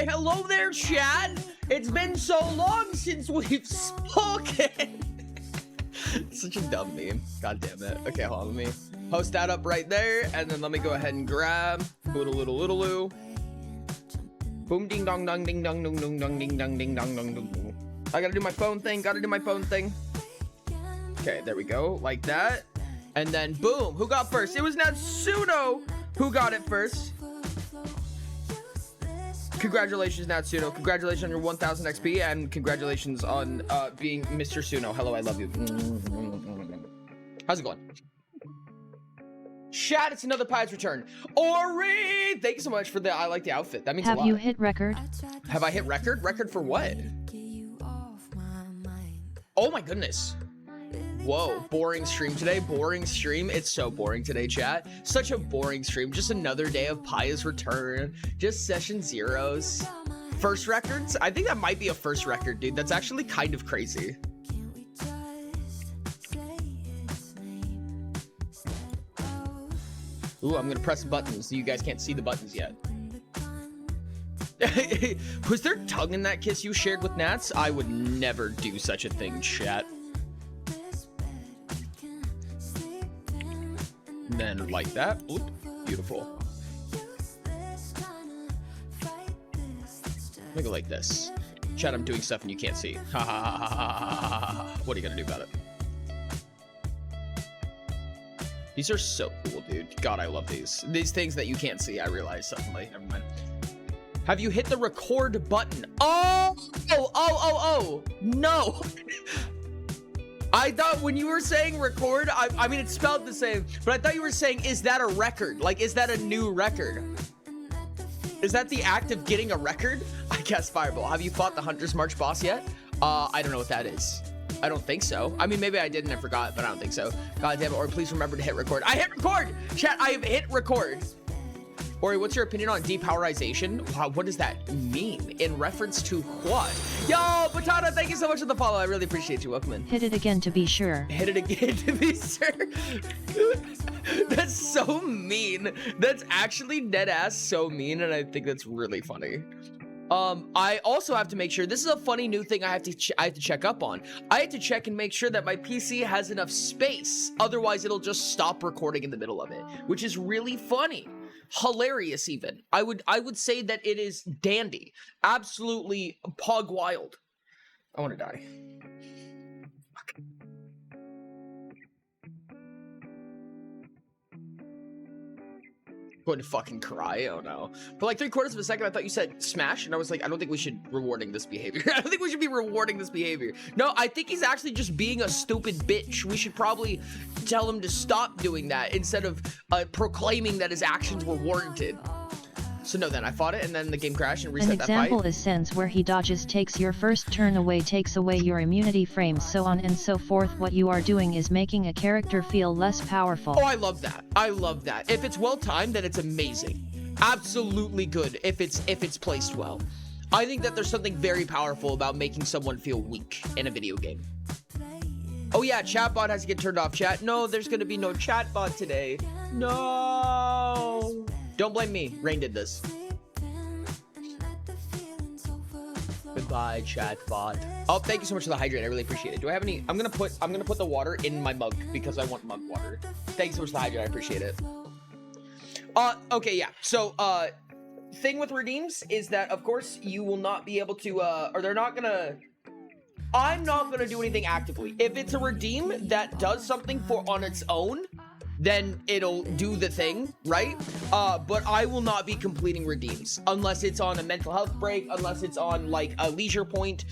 Why, hello there, chat. It's been so long since we've spoken. Such a dumb meme. God damn it. Okay, hold on. Let me post that up right there, and then let me go ahead and grab boom ding dong dong ding dong dong dong dong ding dong ding dong dong dong. I gotta do my phone thing. Okay, there we go, like that, and then boom. Who got first? It was Natsuno who got it first. Congratulations, Natsuno. Congratulations on your 1000 XP, and congratulations on being Mr. Suno. Hello, I love you. How's it going? Chat, it's another Pirate's Return. Ori! Thank you so much for the, I like the outfit. That means a lot. Have you hit record? Have I hit record? Record for what? Oh my goodness. Whoa, boring stream today. Boring stream. It's so boring today, chat. Such a boring stream. Just another day of Paya's return. Just session zeros. First records? I think that might be a first record, dude. That's actually kind of crazy. Ooh, I'm gonna press buttons so you guys can't see the buttons yet. Was there tongue in that kiss you shared with Nats? I would never do such a thing, chat. And then like that. Oop, beautiful. Let me go like this. Chat, I'm doing stuff and you can't see. Ha ha ha ha ha ha. What are you gonna do about it? These are so cool, dude. God, I love these. These things that you can't see, I realize suddenly. Never mind. Have you hit the record button? Oh! No! I thought when you were saying record, I mean, it's spelled the same, but I thought you were saying, is that a record? Like, is that a new record? Is that the act of getting a record? I guess Fireball. Have you fought the Hunter's March boss yet? I don't know what that is. I don't think so. I mean, maybe I did and I forgot, but I don't think so. God damn it, or please remember to hit record. I hit record! Chat, I have hit record. Ori, what's your opinion on depowerization? Wow, what does that mean? In reference to what? Yo, Batata, thank you so much for the follow. I really appreciate you. Welcome in. Hit it again to be sure. Hit it again to be sure. That's so mean. That's actually dead ass so mean, and I think that's really funny. I also have to make sure, this is a funny new thing I have to check up on. I have to check and make sure that my PC has enough space. Otherwise, it'll just stop recording in the middle of it, which is really funny. Hilarious even. I would say that it is dandy. Absolutely pog wild. I want to die. Fuck. Going to fucking cry. Oh no. For like 3/4 of a second I thought you said smash, and I was like, I don't think we should rewarding this behavior. I don't think we should be rewarding this behavior. No, I think he's actually just being a stupid bitch. We should probably tell him to stop doing that instead of proclaiming that his actions were warranted. So no, then I fought it and then the game crashed and reset that fight. An example is Sense, where he dodges, takes your first turn away, takes away your immunity frames, so on and so forth. What you are doing is making a character feel less powerful. Oh, I love that. I love that. If it's well timed, then it's amazing. Absolutely good if it's placed well. I think that there's something very powerful about making someone feel weak in a video game. Oh yeah, chatbot has to get turned off. Chat. No, there's gonna be no chatbot today. No. Don't blame me. Rain did this. Goodbye, chatbot. Oh, thank you so much for the hydrate. I really appreciate it. Do I have any? I'm gonna put the water in my mug because I want mug water. Thank you so much for the hydrate. I appreciate it. Okay, yeah. So, thing with redeems is that, of course, you will not be able to, or they're not gonna. I'm not gonna do anything actively. If it's a redeem that does something for on its own, then it'll do the thing, right? But I will not be completing redeems unless it's on a mental health break, unless it's on like a leisure point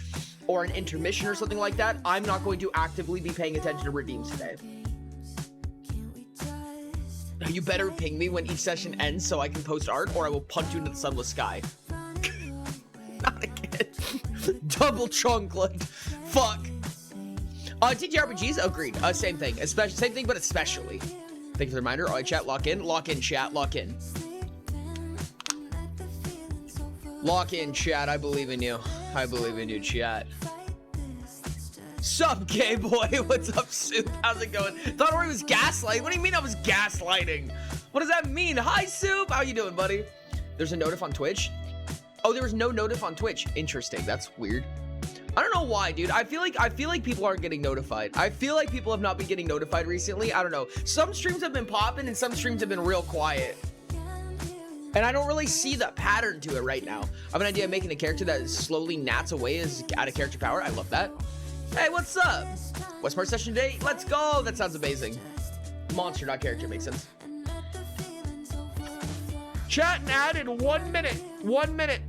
or an intermission or something like that. I'm not going to actively be paying attention to redeems today. You better ping me when each session ends so I can post art, or I will punch you into the sunless sky. Not again. Double chocolate. Fuck. TTRPGs, agreed. Same thing. Same thing, but especially. Thank you for the reminder. All right, chat, lock in, chat, lock in. Lock in, chat. I believe in you. I believe in you, chat. Sup, gay boy? What's up, Soup? How's it going? Thought Ori was gaslighting. What do you mean I was gaslighting? What does that mean? Hi, Soup. How you doing, buddy? There's a notif on Twitch. Oh, there was no notif on Twitch. Interesting. That's weird. I don't know why, dude. I feel like people aren't getting notified. I feel like people have not been getting notified recently. I don't know. Some streams have been popping and some streams have been real quiet. And I don't really see the pattern to it right now. I have an idea of making a character that slowly gnats away as out of character power. I love that. Hey, what's up? What's our session today? Let's go. That sounds amazing. Monster, not character, makes sense. Chat and ad in 1 minute. 1 minute.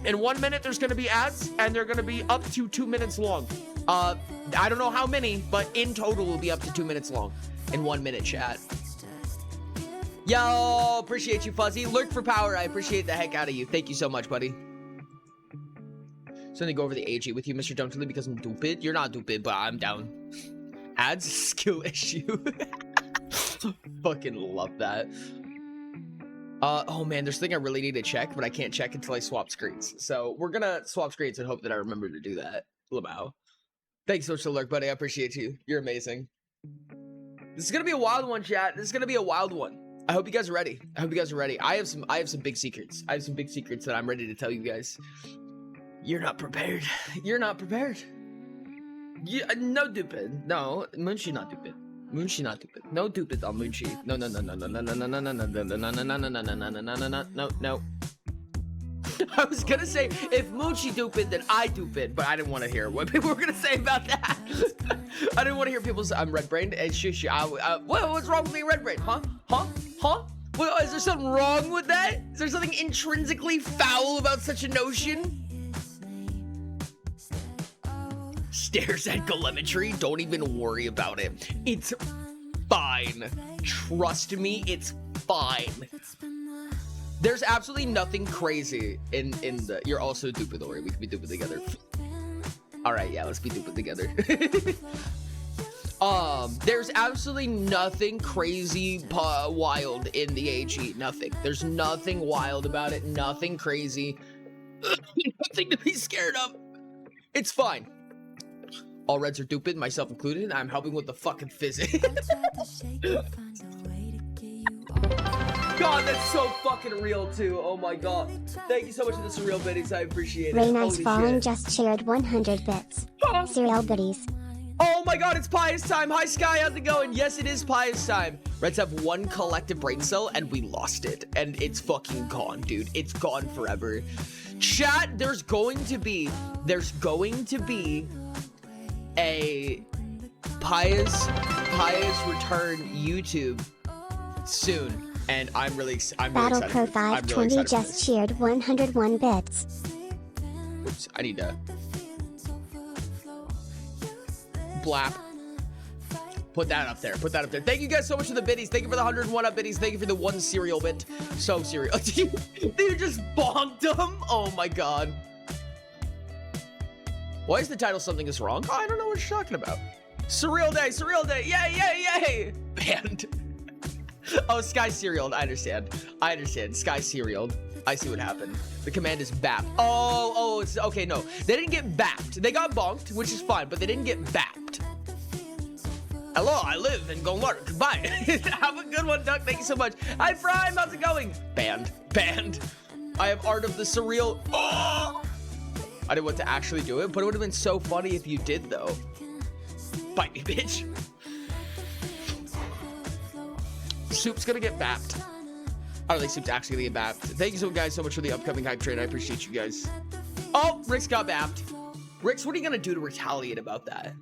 In 1 minute, there's going to be ads, and they're going to be up to 2 minutes long. I don't know how many, but in total will be up to 2 minutes long. In 1 minute, chat. Yo, appreciate you, Fuzzy. Lurk for power. I appreciate the heck out of you. Thank you so much, buddy. So let me go over the AG with you, Mr. Dunkley, because I'm stupid. You're not stupid, but I'm down. Ads skill issue. Fucking love that. Oh man, there's something I really need to check, but I can't check until I swap screens. So we're gonna swap screens and hope that I remember to do that. Lamau. Thanks so much for the lurk, buddy. I appreciate you. You're amazing. This is gonna be a wild one, chat. This is gonna be a wild one. I hope you guys are ready. I hope you guys are ready. I have some big secrets. I have some big secrets that I'm ready to tell you guys. You're not prepared. You're not prepared. No stupid. No, Munchie not stupid. Munchie not stupid. No stupid on Munchie. No. No. I was gonna say if Munchie stupid, then I stupid, but I didn't want to hear what people were gonna say about that. I didn't want to hear people say I'm red brained and shush. What's wrong with being red brained? Huh? Well, is there something wrong with that? Is there something intrinsically foul about such a notion? Stares at telemetry. Don't even worry about it. It's fine. Trust me, it's fine. There's absolutely nothing crazy in the. You're also stupid, Ori. We can be stupid together. All right, yeah, let's be stupid together. There's absolutely nothing crazy wild in the AG. Nothing. There's nothing wild about it. Nothing crazy. Nothing to be scared of. It's fine. All reds are stupid, myself included, and I'm helping with the fucking physics. God, that's so fucking real too. Oh my god. Thank you so much for the surreal biddies. I appreciate it. Ray Nice Fallen just shared 100 bits. Surreal biddies. Oh my god, it's Pious time. Hi Sky, how's it going? Yes, it is Pious time. Reds have one collective brain cell and we lost it. And it's fucking gone, dude. It's gone forever. Chat, there's going to be a Pious return YouTube soon. And I'm really excited. Battle Pro 520 just shared 101 bits. Oops, I need to blap. Put that up there. Put that up there. Thank you guys so much for the biddies. Thank you for the 101 up biddies. Thank you for the one cereal bit. So cereal. You just bonked them. Oh my god. Why is the title Something Is Wrong? Oh, I don't know what you're talking about. Surreal day. Surreal day. Yay. Banned. Oh, Sky serialed. I understand. Sky serialed. I see what happened. The command is BAP. Oh, it's okay. No, they didn't get bapped. They got bonked, which is fine, but they didn't get bapped. Hello, I live and go work. Bye. Have a good one, Duck. Thank you so much. Hi, Prime. How's it going? Banned. I have art of the surreal. Oh! I didn't want to actually do it, but it would have been so funny if you did, though. Bite me, bitch. Soup's gonna get bapped. I don't think Soup's actually gonna get bapped. Thank you so guys so much for the upcoming hype train. I appreciate you guys. Oh, Rix got bapped. Rix, what are you gonna do to retaliate about that?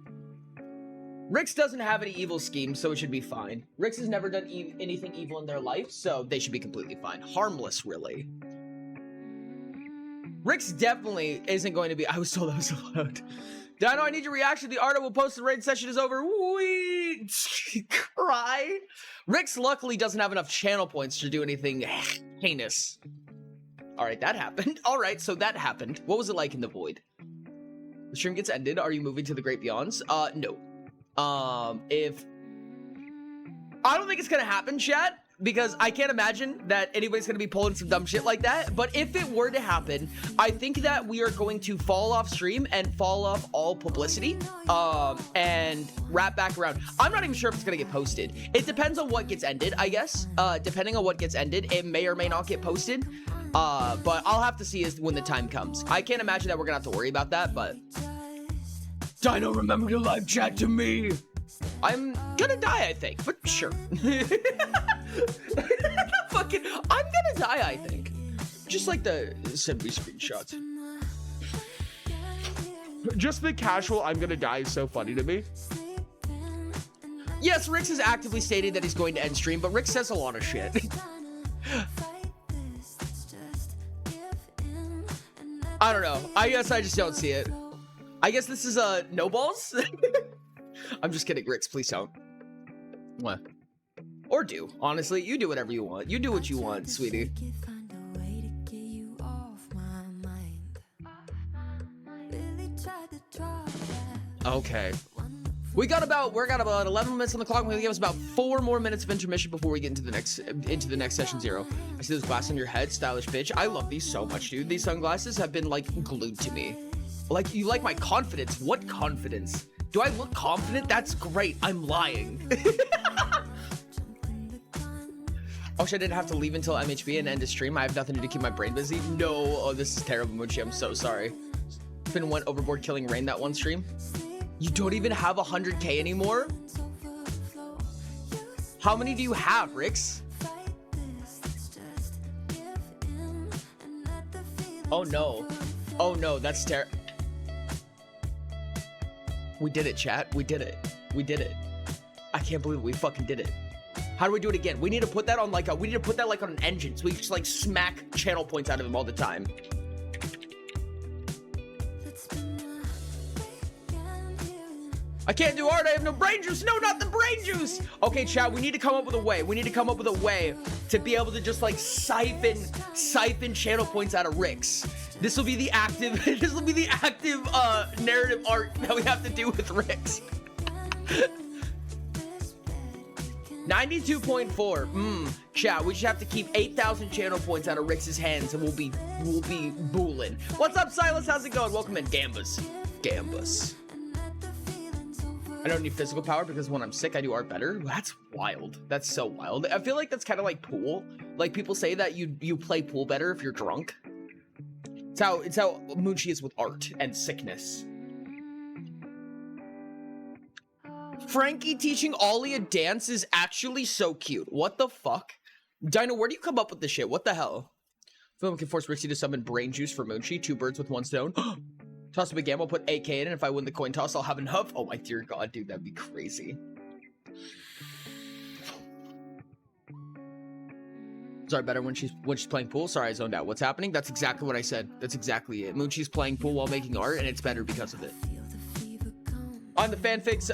Rix doesn't have any evil schemes, so it should be fine. Rix has never done anything evil in their life, so they should be completely fine. Harmless, really. Rix definitely isn't going to be. I was told that was so loud. Dino, I need your reaction. The art I will post the raid session is over. Wee! Cry. Rix luckily doesn't have enough channel points to do anything heinous. All right, that happened. All right, so that happened. What was it like in the void? The stream gets ended. Are you moving to the Great Beyonds? No. I don't think it's gonna happen, chat, because I can't imagine that anybody's gonna be pulling some dumb shit like that. But if it were to happen, I think that we are going to fall off stream and fall off all publicity, and wrap back around. I'm not even sure if it's gonna get posted. It depends on what gets ended, I guess. Depending on what gets ended, it may or may not get posted. But I'll have to see when the time comes. I can't imagine that we're gonna have to worry about that, but Dino, remember to live chat to me. I'm gonna die, I think, but sure. Fucking, I'm gonna die, I think. Just like the send me screenshots. Just the casual I'm gonna die is so funny to me. Yes, Rix has actively stated that he's going to end stream, but Rix says a lot of shit. I don't know. I guess I just don't see it. I guess this is no balls. I'm just kidding, Rix. Please don't. What? Or do. Honestly, you do whatever you want. You do what you want, sweetie. Okay. We're got about 11 minutes on the clock. We're gonna give us about 4 more minutes of intermission before we get into the next session 0. I see those glasses on your head, stylish bitch. I love these so much, dude. These sunglasses have been like glued to me. Like, you like my confidence? What confidence? Do I look confident? That's great. I'm lying. Oh, I didn't have to leave until MHB and end the stream. I have nothing to do to keep my brain busy. No. Oh, this is terrible, Muchi. I'm so sorry. Finn went overboard killing Rain that one stream. You don't even have 100K anymore? How many do you have, Rix? Oh no. Oh no, that's terrible. We did it, chat. We did it. We did it. I can't believe we fucking did it. How do we do it again? We need to put that on like a, we need to put that like on an engine so we just like smack channel points out of him all the time. I can't do art, I have no brain juice. No, not the brain juice. Okay, chat, we need to come up with a way. We need to come up with a way to be able to just like siphon channel points out of Rix. This will be the active, narrative art that we have to do with Rix. 92.4. Chat, we just have to keep 8,000 channel points out of Rix's hands and we'll be boolin'. What's up, Silas? How's it going? Welcome in, Gambus. I don't need physical power because when I'm sick, I do art better. That's wild. That's so wild. I feel like that's kind of like pool. Like people say that you play pool better if you're drunk. It's how Moochie is with art and sickness. Frankie teaching Ollie a dance is actually so cute. What the fuck? Dino, where do you come up with this shit? What the hell? Film can force Rixie to summon brain juice for Moochie. 2 birds with 1 stone. Toss up a gamble, put 8K in, and if I win the coin toss, I'll have enough. Oh my dear god, dude, that'd be crazy. Sorry, better when she's playing pool. Sorry, I zoned out. What's happening? That's exactly what I said. That's exactly it. Moochie's playing pool while making art, and it's better because of it. I'm the fanfics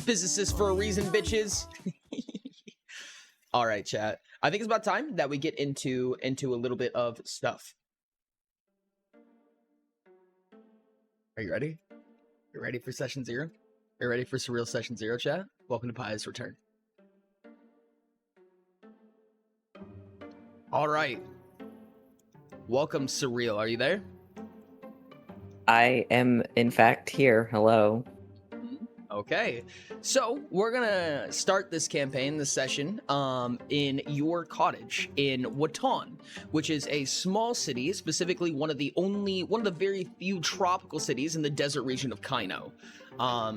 physicist for a reason, bitches. All right, chat. I think it's about time that we get into a little bit of stuff. Are you ready? You ready for session 0? Are you ready for Surreal Session 0, chat? Welcome to Pi's Return. All right. Welcome, Surreal. Are you there? I am, in fact, here. Hello. Okay, so we're gonna start this campaign, this session, in your cottage in Watan, which is a small city, specifically one of the very few tropical cities in the desert region of Kaino.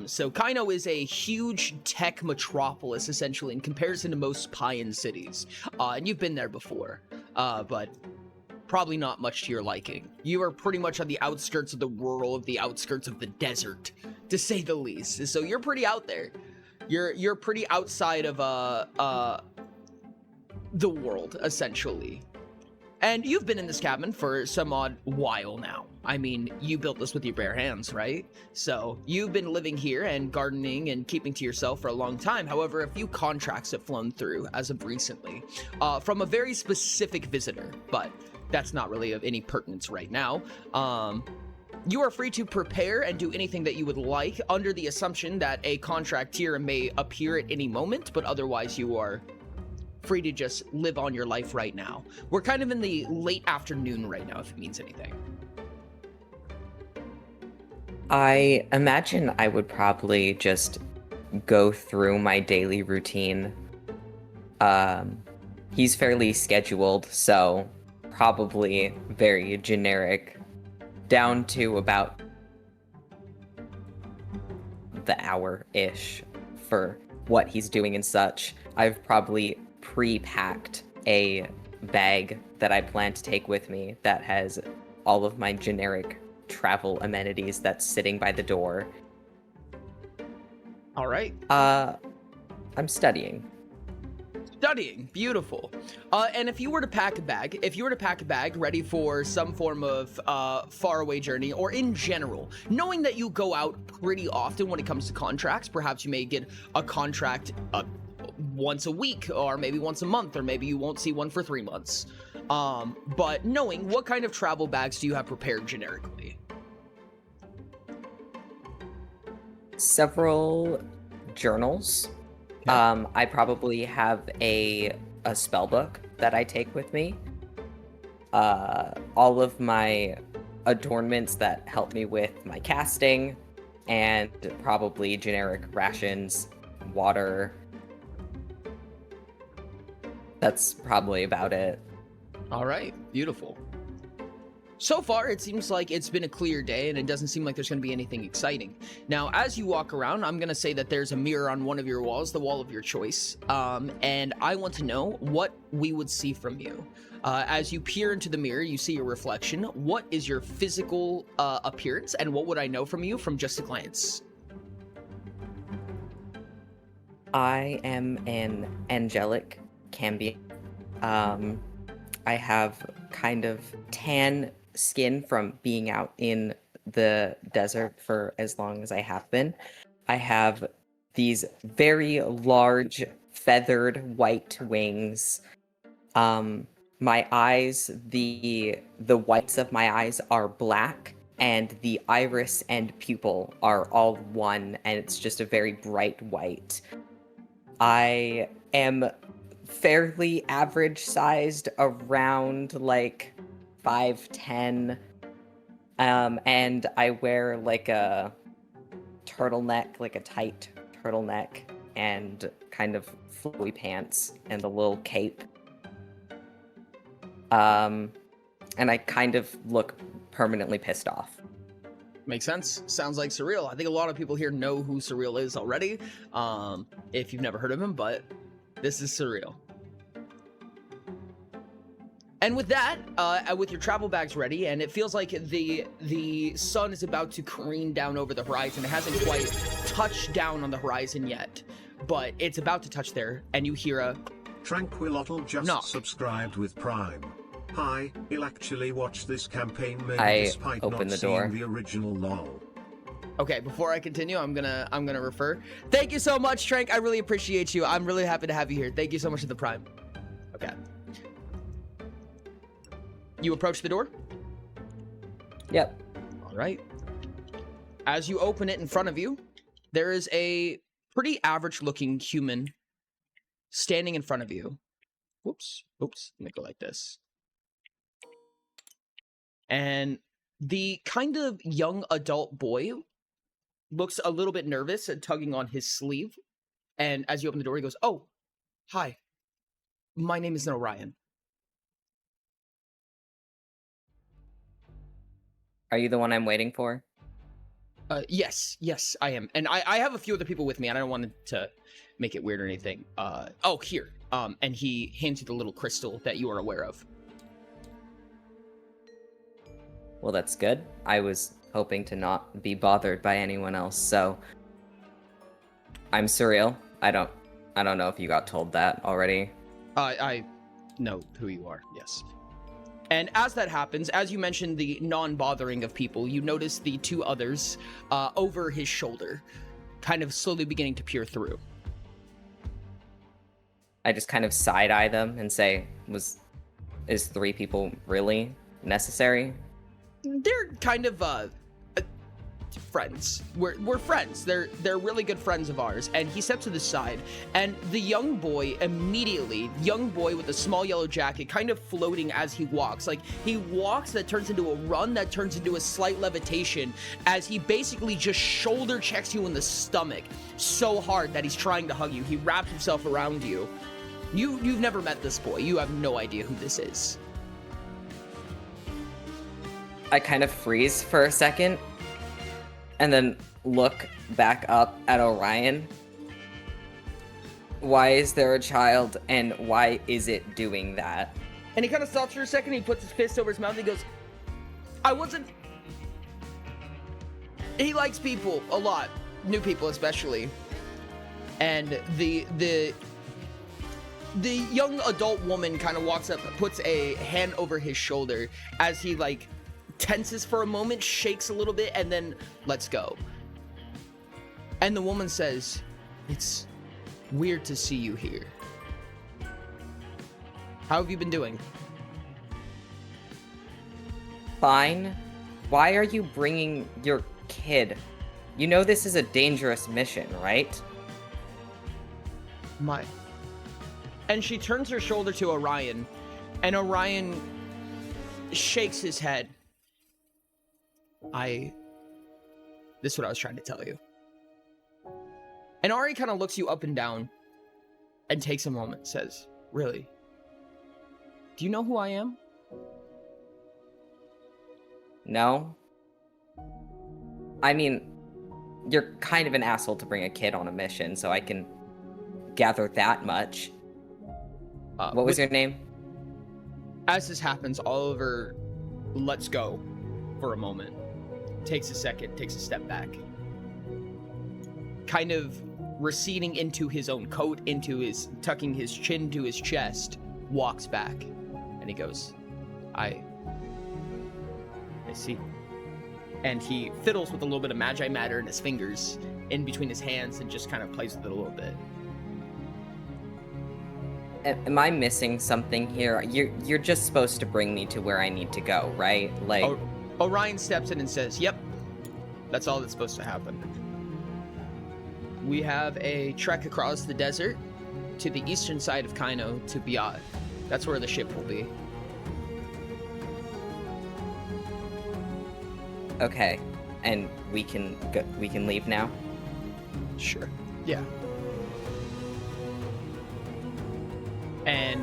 So Kaino is a huge tech metropolis, essentially, in comparison to most Payan cities. And you've been there before, but probably not much to your liking. You are pretty much on the outskirts of the outskirts of the desert, to say the least. So you're pretty out there. You're pretty outside of the world, essentially. And you've been in this cabin for some odd while now. I mean, you built this with your bare hands, right? So you've been living here and gardening and keeping to yourself for a long time. However, a few contracts have flown through as of recently from a very specific visitor, but that's not really of any pertinence right now. You are free to prepare and do anything that you would like under the assumption that a contract here may appear at any moment, but otherwise you are free to just live on your life right now. We're kind of in the late afternoon right now, if it means anything. I imagine I would probably just go through my daily routine. He's fairly scheduled, so probably very generic, down to about the hour-ish for what he's doing and such. I've probably pre-packed a bag that I plan to take with me that has all of my generic travel amenities that's sitting by the door. All right. I'm studying. Studying, beautiful. And if you were to pack a bag ready for some form of faraway journey, or in general, knowing that you go out pretty often when it comes to contracts, perhaps you may get a contract once a week, or maybe once a month, or maybe you won't see one for 3 months. But knowing, what kind of travel bags do you have prepared generically? Several journals. I probably have a spell book that I take with me. All of my adornments that help me with my casting, and probably generic rations, water. That's probably about it. All right, beautiful. So far, it seems like it's been a clear day, and it doesn't seem like there's going to be anything exciting. Now, as you walk around, I'm going to say that there's a mirror on one of your walls, the wall of your choice, and I want to know what we would see from you. As you peer into the mirror, you see your reflection. What is your physical appearance, and what would I know from you from just a glance? I am an angelic cambion. I have kind of tan skin from being out in the desert for as long as I have been. I have these very large feathered white wings. My eyes, the whites of my eyes are black, and the iris and pupil are all one, and it's just a very bright white. I am fairly average sized, around like 5'10", and I wear like a turtleneck, like a tight turtleneck, and kind of flowy pants and a little cape. And I kind of look permanently pissed off. Makes sense. Sounds like Surreal. I think a lot of people here know who Surreal is already, if you've never heard of him, but this is Surreal. And with that, with your travel bags ready, and it feels like the sun is about to careen down over the horizon. It hasn't quite touched down on the horizon yet, but it's about to touch there, and you hear a Tranquilotl just knock. subscribed with Prime. Hi, he'll actually watch this campaign maybe I despite open not the seeing door. the original LOL. Okay, before I continue, I'm gonna refer. Thank you so much, Trank. I really appreciate you. I'm really happy to have you here. Thank you so much for the Prime. Okay. You approach the door? Yep. All right. As you open it in front of you, there is a pretty average-looking human standing in front of you. Whoops. Oops. Let me go like this. And the kind of young adult boy looks a little bit nervous and tugging on his sleeve. And as you open the door, he goes, "Oh, hi. My name is Orion." Are you the one I'm waiting for? Yes, I am. And I have a few other people with me, and I don't want to make it weird or anything. Oh, here. And he hands you the little crystal that you are aware of. Well, that's good. I was hoping to not be bothered by anyone else, so I'm Surreal. I don't know if you got told that already. I know who you are, yes. And as that happens, as you mentioned the non-bothering of people, you notice the two others over his shoulder, kind of slowly beginning to peer through. I just kind of side-eye them and say, is 3 people really necessary? They're kind of friends. We're friends. They're really good friends of ours. And he steps to the side, and the young boy with a small yellow jacket, kind of floating as he walks. Like, he walks, that turns into a run, that turns into a slight levitation, as he basically just shoulder checks you in the stomach so hard that he's trying to hug you. He wraps himself around you. You've never met this boy. You have no idea who this is. I kind of freeze for a second and then look back up at Orion. Why is there a child and why is it doing that? And he kind of stops for a second. He puts his fist over his mouth. And he goes, I wasn't... He likes people a lot. New people especially. And the young adult woman kind of walks up, puts a hand over his shoulder as he like tenses for a moment, shakes a little bit, and then lets go. And the woman says, it's weird to see you here. How have you been doing? Fine. Why are you bringing your kid? You know this is a dangerous mission, right? And she turns her shoulder to Orion, and Orion shakes his head. This is what I was trying to tell you. And Ari kind of looks you up and down and takes a moment, says, really? Do you know who I am? No. I mean, you're kind of an asshole to bring a kid on a mission, so I can gather that much. What was your name? As this happens, Oliver lets go for a moment. Takes a second, takes a step back. Kind of receding into his own coat, tucking his chin to his chest, walks back. And he goes, I see. And he fiddles with a little bit of magi matter in his fingers, in between his hands, and just kind of plays with it a little bit. Am I missing something here? You're just supposed to bring me to where I need to go, right? Like, Orion steps in and says, yep, that's all that's supposed to happen. We have a trek across the desert to the eastern side of Kaino to Biad. That's where the ship will be. Okay, and we can leave now? Sure. Yeah. And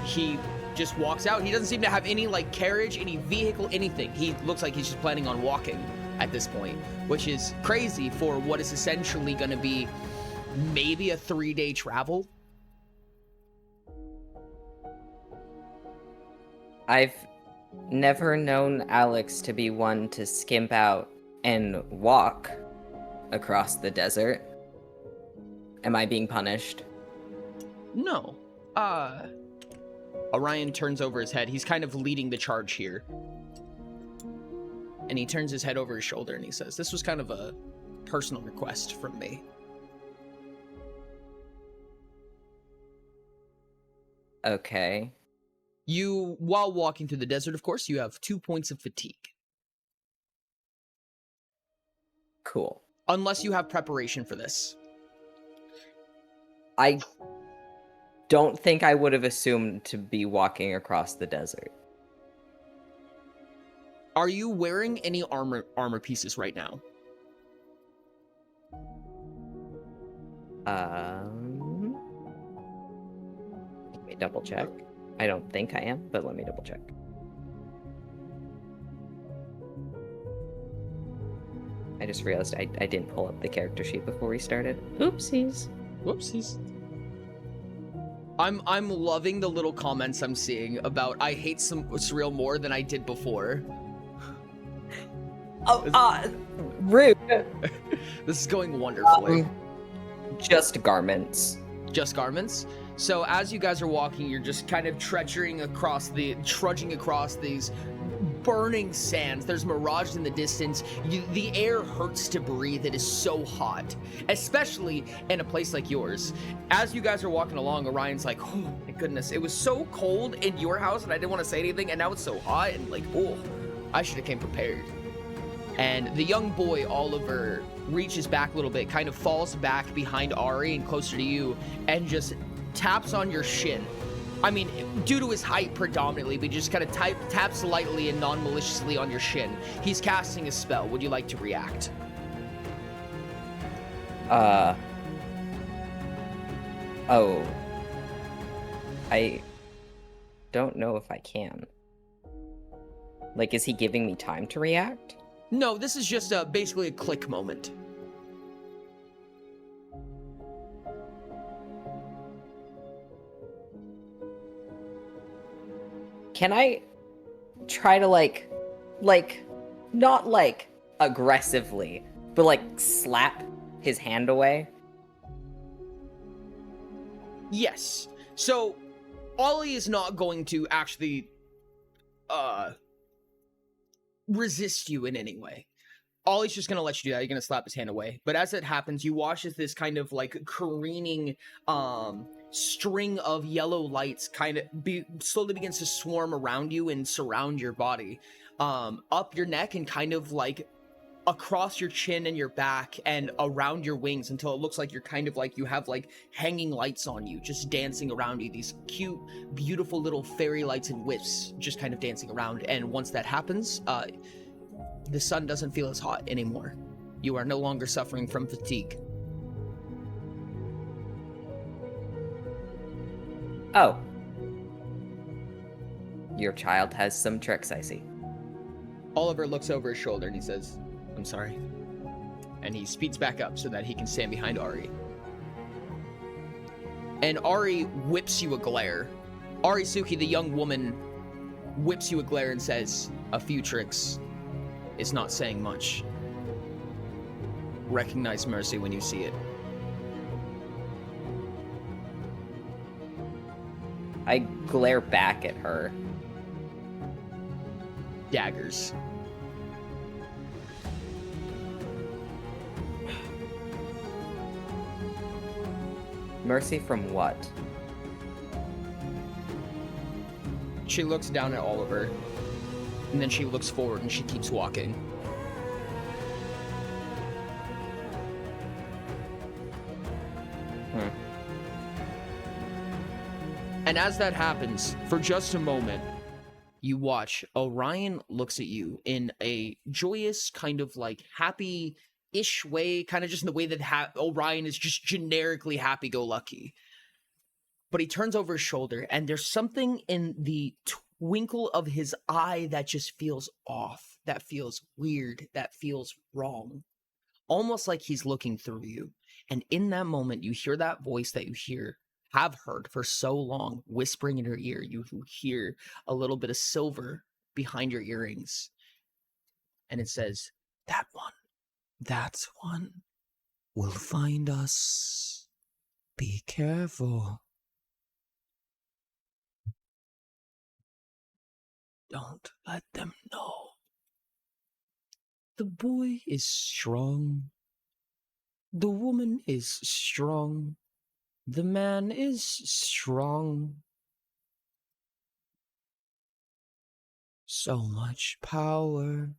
he just walks out. He doesn't seem to have any like carriage, any vehicle, anything. He looks like he's just planning on walking at this point, which is crazy for what is essentially going to be maybe a 3-day travel. I've never known Alex to be one to skimp out and walk across the desert. Am I being punished? No. Orion turns over his head. He's kind of leading the charge here. And he turns his head over his shoulder and he says, this was kind of a personal request from me. Okay. You, while walking through the desert, of course, you have 2 points of fatigue. Cool. Unless you have preparation for this. I don't think I would have assumed to be walking across the desert. Are you wearing any armor pieces right now? Let me double check. I don't think I am, but let me double check. I just realized I didn't pull up the character sheet before we started. Oopsies. Whoopsies. I'm loving the little comments I'm seeing about I hate some surreal more than I did before. Rude. This is going wonderfully. Just garments. Just garments. So as you guys are walking, you're just kind of trudging across these burning sands. There's mirage in the distance. The air hurts to breathe. It is so hot, especially in a place like yours. As you guys are walking along, Orion's like, oh my goodness, it was so cold in your house and I didn't want to say anything, and now it's so hot, and like, oh, I should have came prepared. And the young boy, Oliver, reaches back a little bit, kind of falls back behind Ari and closer to you, and just taps on your shin. I mean, due to his height predominantly, but he just kind of taps lightly and non-maliciously on your shin. He's casting a spell. Would you like to react? Oh. I don't know if I can. Like, is he giving me time to react? No, this is just basically a click moment. Can I try to not like aggressively, but like slap his hand away? Yes. So, Ollie is not going to actually resist you in any way. Ollie's just gonna let you do that. You're gonna slap his hand away. But as it happens, you watch as this kind of like careening string of yellow lights kind of slowly begins to swarm around you and surround your body, up your neck and kind of like across your chin and your back and around your wings, until it looks like you're kind of like you have like hanging lights on you just dancing around you, these cute beautiful little fairy lights and wisps just kind of dancing around. And once that happens, the sun doesn't feel as hot anymore. You are no longer suffering from fatigue. Oh. Your child has some tricks, I see. Oliver looks over his shoulder and he says, "I'm sorry." And he speeds back up so that he can stand behind Ari. And Ari whips you a glare. Arisuki, the young woman, whips you a glare and says, "A few tricks is not saying much. Recognize mercy when you see it." I glare back at her. Daggers. Mercy from what? She looks down at Oliver, and then she looks forward and she keeps walking. And as that happens, for just a moment, you watch Orion looks at you in a joyous, kind of like happy-ish way, kind of just in the way that Orion is just generically happy-go-lucky. But he turns over his shoulder, and there's something in the twinkle of his eye that just feels off, that feels weird, that feels wrong. Almost like he's looking through you. And in that moment, you hear that voice that you have heard for so long, whispering in your ear. You hear a little bit of silver behind your earrings. And it says, "That one will find us. Be careful. Don't let them know. The boy is strong. The woman is strong. The man is strong. So much power."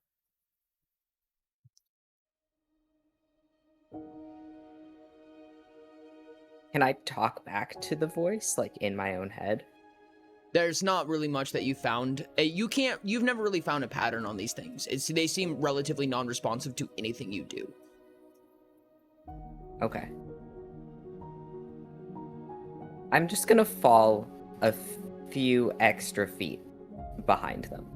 Can I talk back to the voice, like in my own head? There's not really much that you found. You've never really found a pattern on these things. They seem relatively non-responsive to anything you do. Okay. I'm just gonna fall a few extra feet behind them.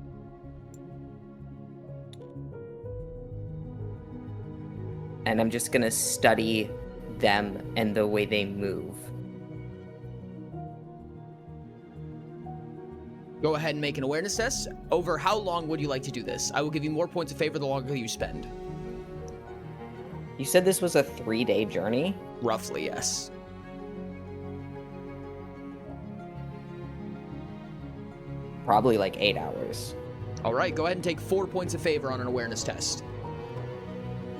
And I'm just gonna study them and the way they move. Go ahead and make an awareness test. Over how long would you like to do this? I will give you more points of favor the longer you spend. You said this was a 3-day journey? Roughly, yes. Probably like 8 hours. All right, go ahead and take 4 points of favor on an awareness test.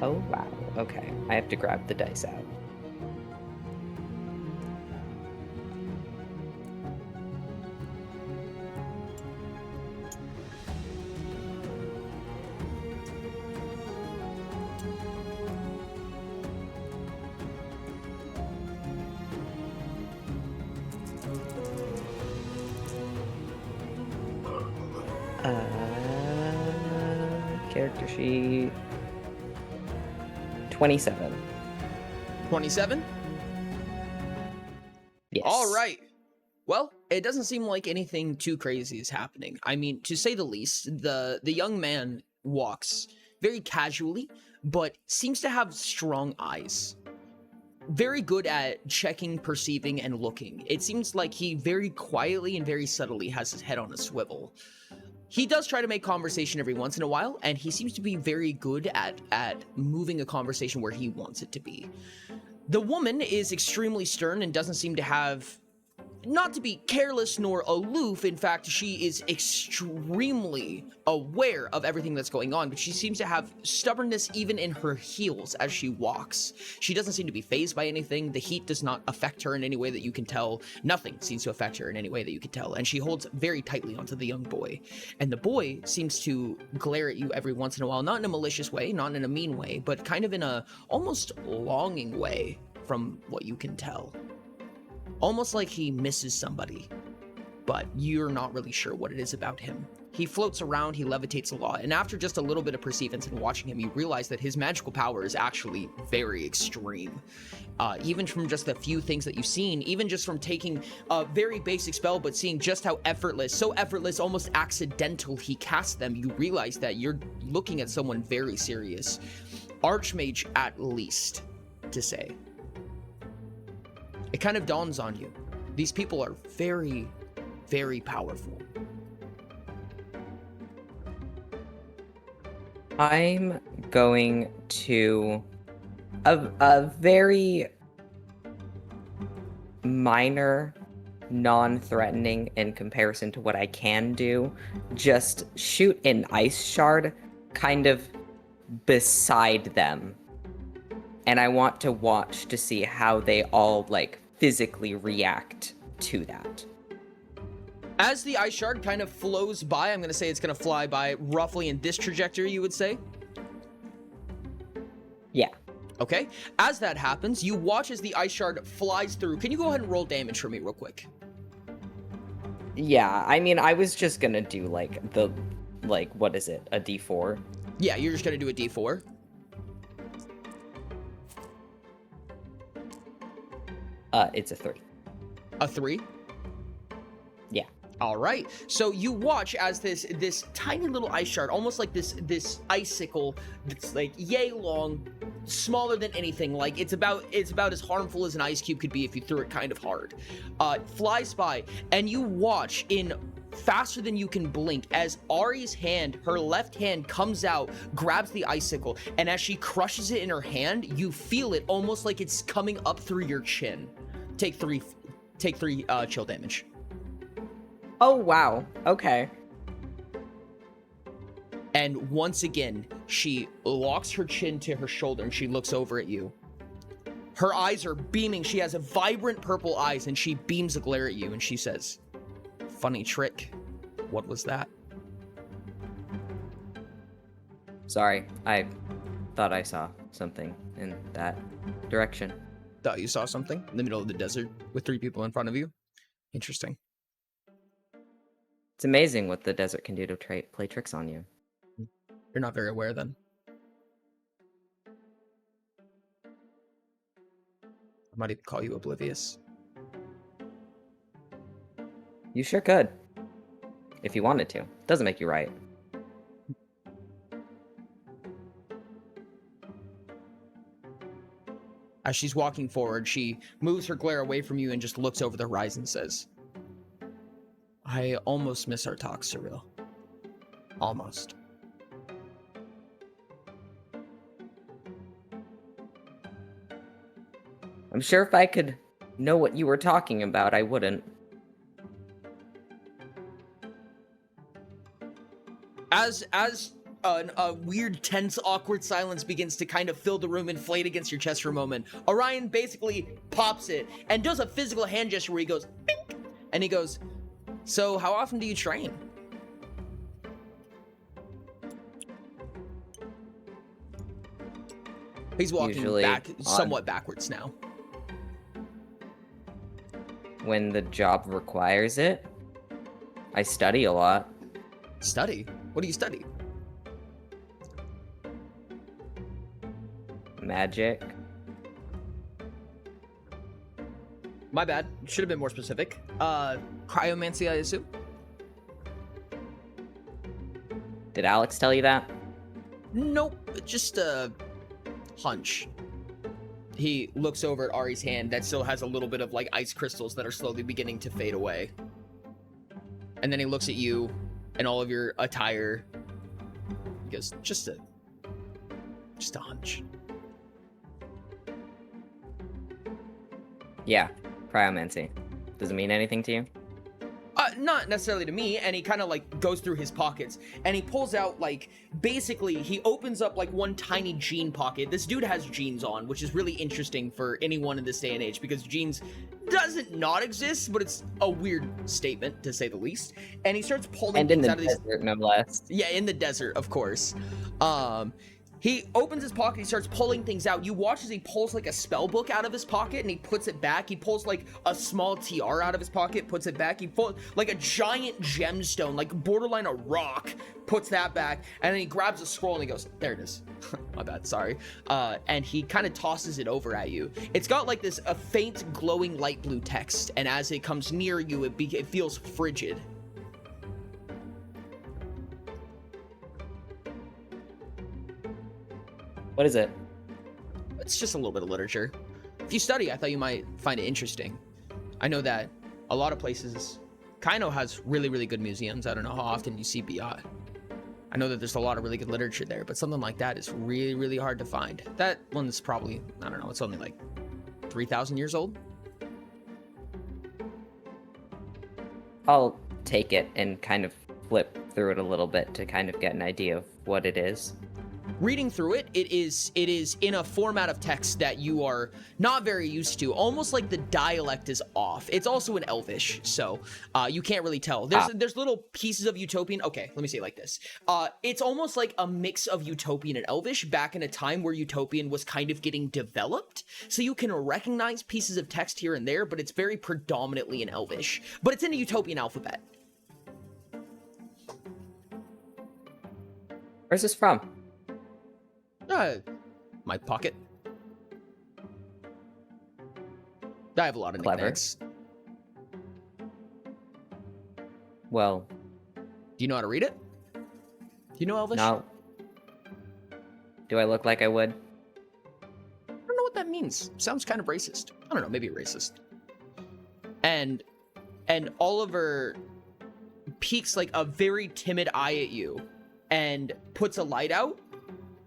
Oh, wow. Okay. I have to grab the dice out. Character sheet. 27. 27? Yes. All right. Well, it doesn't seem like anything too crazy is happening. I mean, to say the least, the young man walks very casually, but seems to have strong eyes. Very good at checking, perceiving, and looking. It seems like he very quietly and very subtly has his head on a swivel. He does try to make conversation every once in a while, and he seems to be very good at moving a conversation where he wants it to be. The woman is extremely stern and doesn't seem to have, not to be careless nor aloof, in fact, she is extremely aware of everything that's going on, but she seems to have stubbornness even in her heels as she walks. She doesn't seem to be fazed by anything. The heat does not affect her in any way that you can tell. Nothing seems to affect her in any way that you can tell, and she holds very tightly onto the young boy. And the boy seems to glare at you every once in a while, not in a malicious way, not in a mean way, but kind of in a almost longing way from what you can tell. Almost like he misses somebody, but you're not really sure what it is about him. He floats around, he levitates a lot, and after just a little bit of perceivance and watching him, you realize that his magical power is actually very extreme. Even from just the few things that you've seen, even just from taking a very basic spell, but seeing just how effortless, so effortless, almost accidental he casts them, you realize that you're looking at someone very serious. Archmage, at least, to say. It kind of dawns on you. These people are very, very powerful. I'm going to a very minor, non-threatening in comparison to what I can do, just shoot an ice shard kind of beside them. And I want to watch to see how they all, like, physically react to that. As the ice shard kind of flows by, I'm going to say it's going to fly by roughly in this trajectory, you would say? Yeah. Okay. As that happens, you watch as the ice shard flies through. Can you go ahead and roll damage for me real quick? Yeah, I mean, I was just going to do, what is it, a D4? Yeah, you're just going to do a D4. It's a 3. A 3? Yeah. All right. So you watch as this tiny little ice shard, almost like this icicle that's like yay long, smaller than anything. Like it's about as harmful as an ice cube could be if you threw it kind of hard. Flies by, and you watch in faster than you can blink as Ari's hand, her left hand, comes out, grabs the icicle, and as she crushes it in her hand, you feel it almost like it's coming up through your chin. Take three chill damage. Oh, wow. Okay. And once again, she locks her chin to her shoulder and she looks over at you. Her eyes are beaming. She has a vibrant purple eyes and she beams a glare at you and she says, "Funny trick. What was that?" Sorry, I thought I saw something in that direction. Thought you saw something in the middle of the desert with 3 people in front of you? Interesting. It's amazing what the desert can do to play tricks on you. You're not very aware then. I might even call you oblivious. You sure could. If you wanted to. Doesn't make you right. As she's walking forward, she moves her glare away from you and just looks over the horizon and says, "I almost miss our talk, Cyril. Almost." I'm sure if I could know what you were talking about, I wouldn't. As a weird, tense, awkward silence begins to kind of fill the room, inflate against your chest for a moment, Orion basically pops it and does a physical hand gesture where he goes, "Bink!" And he goes, "So how often do you train?" He's walking Usually somewhat backwards now. When the job requires it. I study a lot. Study? What do you study? Magic. My bad. Should have been more specific. Cryomancy, I assume? Did Alex tell you that? Nope, just a hunch. He looks over at Ari's hand that still has a little bit of like ice crystals that are slowly beginning to fade away. And then he looks at you and all of your attire. He goes, just a hunch. Yeah, cryomancy. Does it mean anything to you? Not necessarily to me, and he kind of like goes through his pockets and he pulls out like, basically he opens up like one tiny jean pocket. This dude has jeans on, which is really interesting for anyone in this day and age because jeans doesn't not exist, but it's a weird statement to say the least. And he starts pulling And in things the out of these. desert, no less. Yeah, in the desert, of course. He opens his pocket, he starts pulling things out. You watch as he pulls like a spell book out of his pocket and he puts it back. He pulls like a small tiara out of his pocket, puts it back. He pulls like a giant gemstone, like borderline a rock, puts that back. And then he grabs a scroll and he goes, there it is. My bad, sorry. And he kind of tosses it over at you. It's got like this a faint glowing light blue text. And as it comes near you, it feels frigid. What is it? It's just a little bit of literature. If you study, I thought you might find it interesting. I know that a lot of places, Kaino has really, really good museums. I don't know how often you see BI. I know that there's a lot of really good literature there, but something like that is really, really hard to find. That one's probably, I don't know, it's only like 3,000 years old. I'll take it and kind of flip through it a little bit to kind of get an idea of what it is. Reading through it, it is in a format of text that you are not very used to. Almost like the dialect is off. It's also in Elvish, so you can't really tell. There's little pieces of Utopian. Okay, let me say it like this. It's almost like a mix of Utopian and Elvish back in a time where Utopian was kind of getting developed. So you can recognize pieces of text here and there, but it's very predominantly in Elvish. But it's in a Utopian alphabet. Where's this from? My pocket. I have a lot of Clever. knickknacks. Well, Do you know how to read it? Do you know Elvish? no. Do I look like I would? I don't know what that means. Sounds kind of racist. I don't know, maybe racist. And Oliver peeks like a very timid eye at you and puts a light out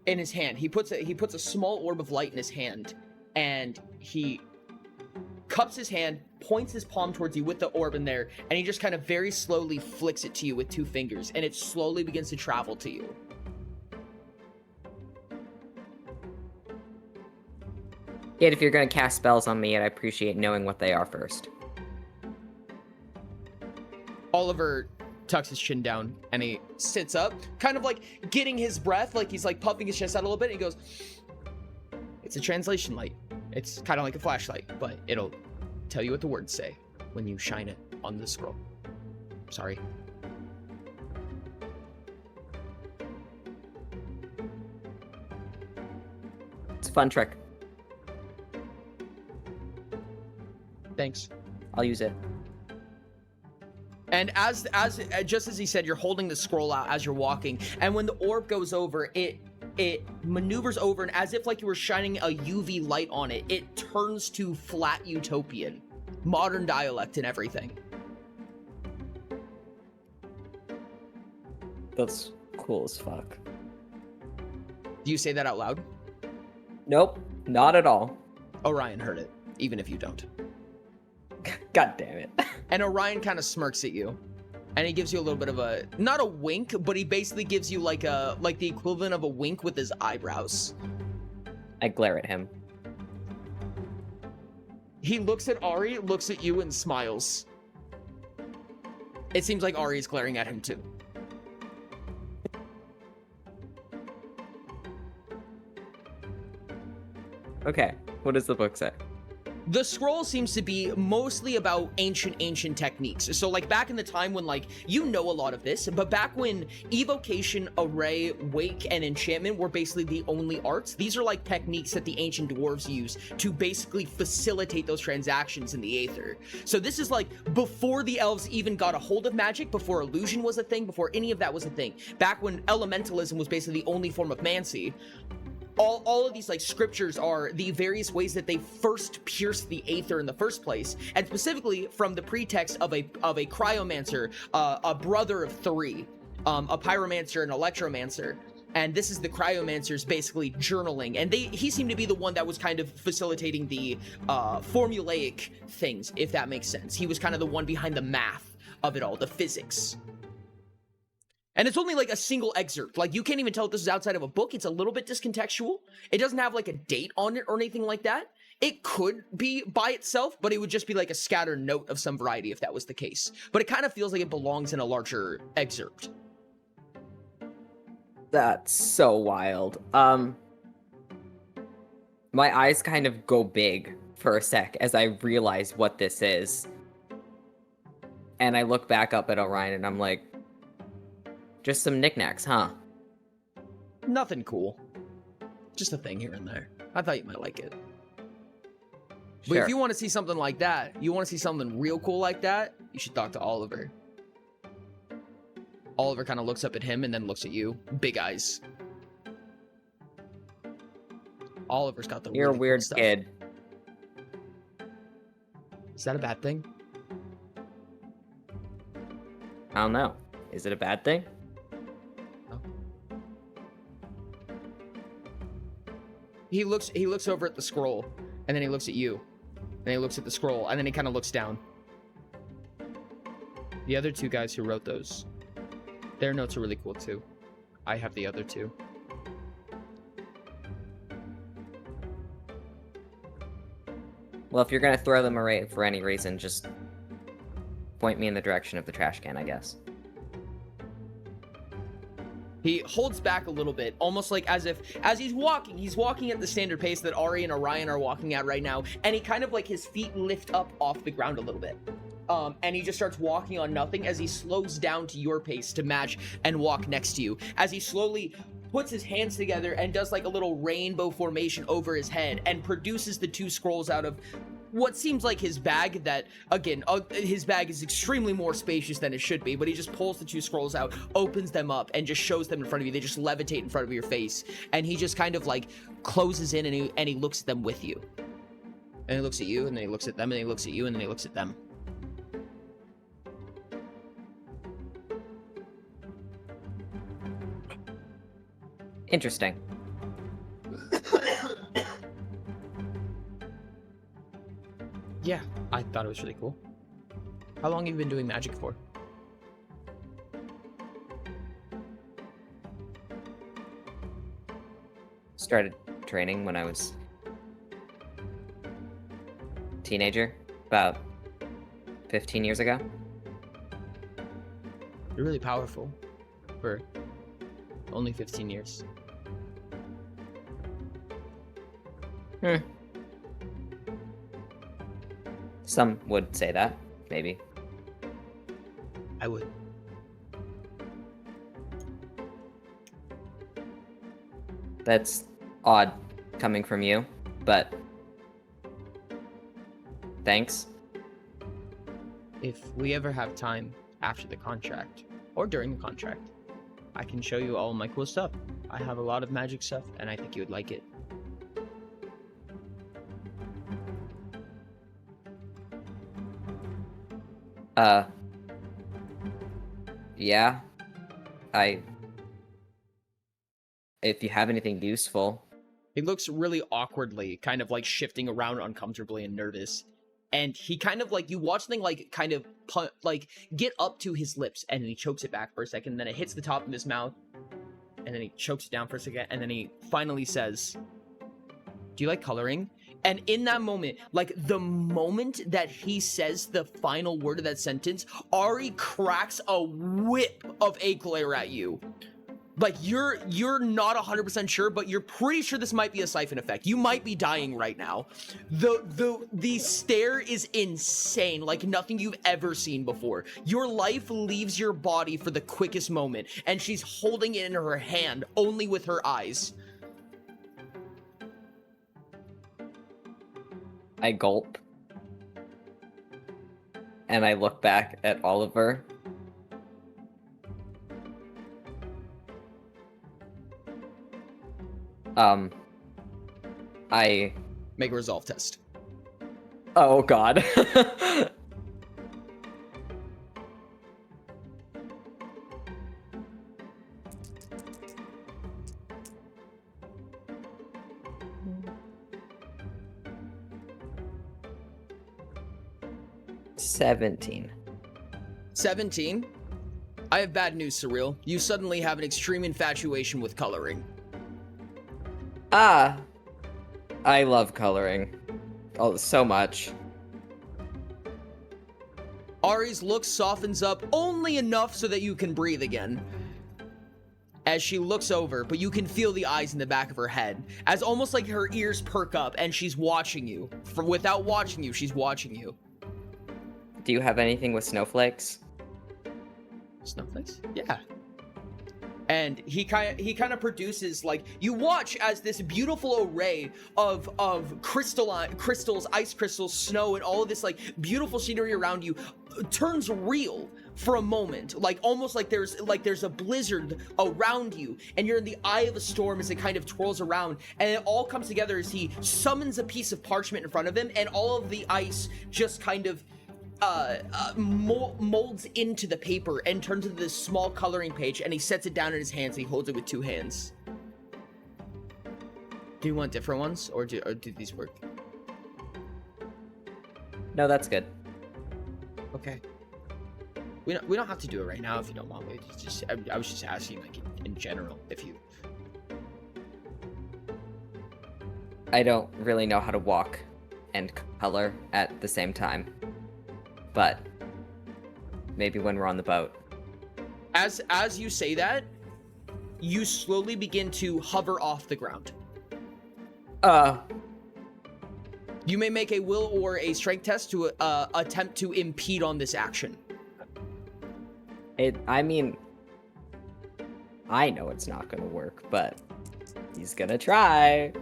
in his hand. He puts a small orb of light in his hand and he cups his hand, points his palm towards you with the orb in there, and he just kind of very slowly flicks it to you with two fingers, and it slowly begins to travel to you. Yet if you're gonna cast spells on me, I'd appreciate knowing what they are first. Oliver tucks his chin down and he sits up, kind of like getting his breath, like he's like puffing his chest out a little bit. And he goes, it's a translation light. It's kind of like a flashlight, but it'll tell you what the words say when you shine it on the scroll. Sorry. It's a fun trick. Thanks. I'll use it. And as just as he said, you're holding the scroll out as you're walking, and when the orb goes over, it maneuvers over, and as if like you were shining a UV light on it, it turns to flat Utopian, modern dialect and everything. That's cool as fuck. Do you say that out loud? Nope, not at all. Orion heard it, even if you don't. God damn it. And Orion kind of smirks at you, and he gives you a little bit of a, not a wink, but he basically gives you like the equivalent of a wink with his eyebrows. I glare at him. He looks at Ari, looks at you, and smiles. It seems like Ari is glaring at him too. Okay, what does the book say? The scroll seems to be mostly about ancient techniques. So like back in the time when like, you know a lot of this, but back when evocation, array, wake, and enchantment were basically the only arts, these are like techniques that the ancient dwarves use to basically facilitate those transactions in the aether. So this is like before the elves even got a hold of magic, before illusion was a thing, before any of that was a thing. Back when elementalism was basically the only form of mancy. All of these like scriptures are the various ways that they first pierced the aether in the first place, and specifically from the pretext of a cryomancer, a brother of three, a pyromancer and electromancer. And this is the cryomancer's basically journaling, and he seemed to be the one that was kind of facilitating the formulaic things, if that makes sense. He was kind of the one behind the math of it all, the physics. And it's only like a single excerpt. Like, you can't even tell if this is outside of a book. It's a little bit discontextual. It doesn't have like a date on it or anything like that. It could be by itself, but it would just be like a scattered note of some variety if that was the case. But it kind of feels like it belongs in a larger excerpt. That's so wild. My eyes kind of go big for a sec as I realize what this is. And I look back up at Orion and I'm like, just some knickknacks, huh? Nothing cool. Just a thing here and there. I thought you might like it. But Sure. if you want to see something like that, you want to see something real cool like that, you should talk to Oliver. Oliver kind of looks up at him and then looks at you. Big eyes. Oliver's got the You're really a weird cool stuff. kid. Is that a bad thing? I don't know. Is it a bad thing? He looks over at the scroll, and then he looks at you. And he looks at the scroll, and then he kind of looks down. The other two guys who wrote those, their notes are really cool too. I have the other two. Well, if you're gonna throw them away for any reason, just point me in the direction of the trash can, I guess. He holds back a little bit, almost like as he's walking at the standard pace that Ari and Orion are walking at right now, and he kind of like his feet lift up off the ground a little bit. And he just starts walking on nothing as he slows down to your pace to match and walk next to you. As he slowly puts his hands together and does like a little rainbow formation over his head and produces the two scrolls out of what seems like his bag that, again, his bag is extremely more spacious than it should be, but he just pulls the two scrolls out, opens them up, and just shows them in front of you. They just levitate in front of your face. And he just kind of like closes in and he looks at them with you. And he looks at you, and then he looks at them, and he looks at you, and then he looks at them. Interesting. Yeah, I thought it was really cool. How long have you been doing magic for? Started training when I was teenager, about 15 years ago. You're really powerful for only 15 years. Some would say that, maybe. I would. That's odd coming from you, but thanks. If we ever have time after the contract, or during the contract, I can show you all my cool stuff. I have a lot of magic stuff, and I think you would like it. Yeah. If you have anything useful. He looks really awkwardly, kind of like shifting around uncomfortably and nervous. And he kind of like, you watch something like kind of get up to his lips, and then he chokes it back for a second, and then it hits the top of his mouth, and then he chokes it down for a second, and then he finally says, "Do you like coloring?" And in that moment, like the moment that he says the final word of that sentence, Ari cracks a whip of egg glare at you. Like you're not 100% sure, but you're pretty sure this might be a siphon effect. You might be dying right now. The stare is insane, like nothing you've ever seen before. Your life leaves your body for the quickest moment, and she's holding it in her hand only with her eyes. I gulp. And I look back at Oliver. I Make a resolve test. Oh god. $17. 17. I have bad news, Surreal. You suddenly have an extreme infatuation with coloring. Ah, I love coloring. Oh, so much. Ari's look softens up only enough so that you can breathe again. As she looks over, but you can feel the eyes in the back of her head, as almost like her ears perk up and she's watching you. Without watching you, she's watching you. Do you have anything with snowflakes? Snowflakes? Yeah. And he kind of produces, like, you watch as this beautiful array of crystals, ice crystals, snow, and all of this like beautiful scenery around you turns real for a moment, like almost like there's a blizzard around you, and you're in the eye of a storm as it kind of twirls around, and it all comes together as he summons a piece of parchment in front of him, and all of the ice just kind of molds into the paper and turns into this small coloring page, and he sets it down in his hands. And he holds it with two hands. Do you want different ones, or do these work? No, that's good. Okay. We don't have to do it right now if you don't want me. I was just asking, like, in general, if you. I don't really know how to walk and color at the same time. But maybe when we're on the boat. As you say that, you slowly begin to hover off the ground. You may make a will or a strength test to attempt to impede on this action. I mean, I know it's not gonna work, but he's gonna try.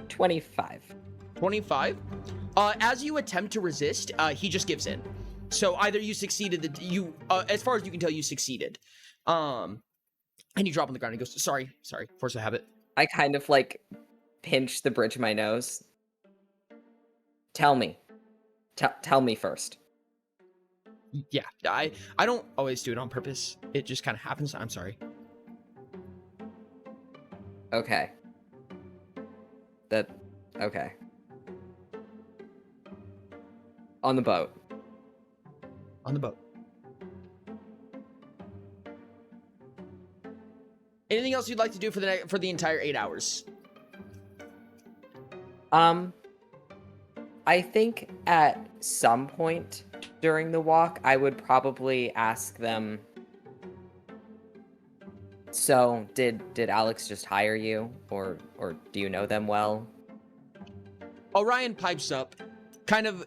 25. 25. As you attempt to resist, he just gives in. So either you succeeded, as far as you can tell, you succeeded. And you drop on the ground and he goes, sorry, force of habit. I kind of like pinch the bridge of my nose. Tell me. Tell me first. Yeah, I don't always do it on purpose. It just kind of happens. I'm sorry. Okay. Okay. On the boat. On the boat. Anything else you'd like to do for the entire 8 hours? I think at some point during the walk, I would probably ask them, so did Alex just hire you, or do you know them well? Orion pipes up.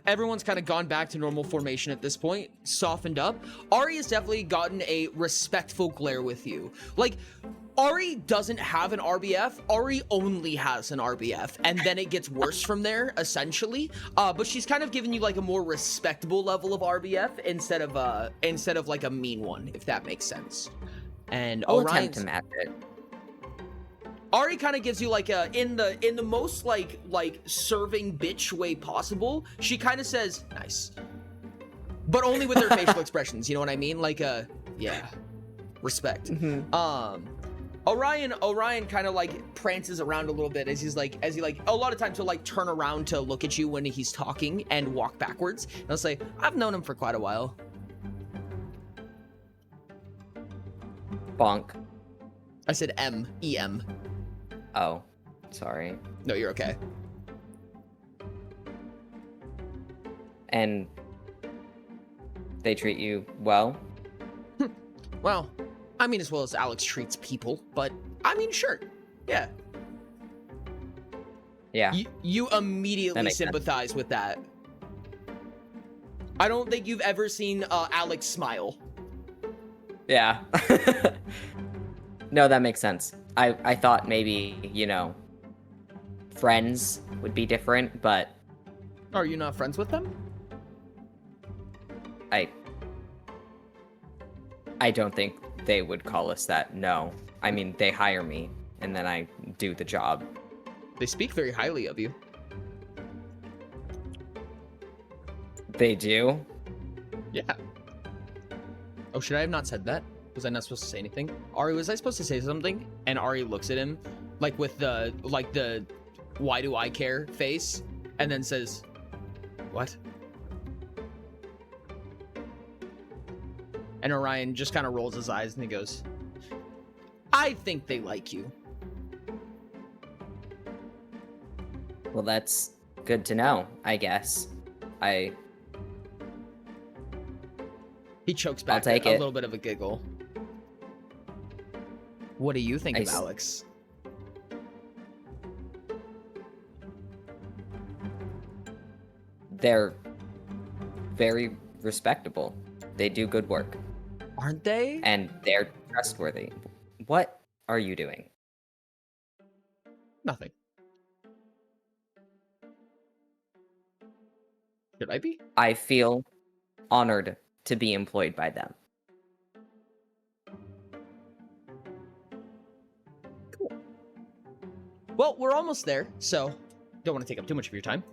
Everyone's kind of gone back to normal formation at this point, softened up. Ari has definitely gotten a respectful glare with you. Like, Ari doesn't have an RBF. Ari only has an RBF, and then it gets worse from there, essentially. But she's kind of given you like a more respectable level of RBF instead of like a mean one, if that makes sense. And I'll attempt to match it. Ari kind of gives you like in the most like serving bitch way possible. She kind of says nice, but only with her facial expressions. You know what I mean? Like yeah, respect. Mm-hmm. Orion kind of like prances around a little bit as he a lot of times he'll like turn around to look at you when he's talking and walk backwards. And I'll say, I've known him for quite a while. Bonk. I said M-E-M. Oh, sorry. No, you're okay. And They treat you well? Well, I mean, as well as Alex treats people, but I mean, sure. Yeah. Yeah. You immediately makes sense. sympathize with that. I don't think you've ever seen Alex smile. Yeah. No, that makes sense. I thought maybe, friends would be different, but Are you not friends with them? I don't think they would call us that, no. I mean, they hire me, and then I do the job. They speak very highly of you. They do? Yeah. Oh, should I have not said that? Was I not supposed to say anything? Ari, was I supposed to say something? And Ari looks at him, like with the why do I care face, and then says, what? And Orion just kind of rolls his eyes and he goes, I think they like you. Well, that's good to know, I guess. He chokes back take a it. little bit of a giggle. What do you think of Alex? They're very respectable. They do good work. Aren't they? And they're trustworthy. What are you doing? Nothing. Should I be? I feel honored to be employed by them. Cool. Well, we're almost there, so don't want to take up too much of your time.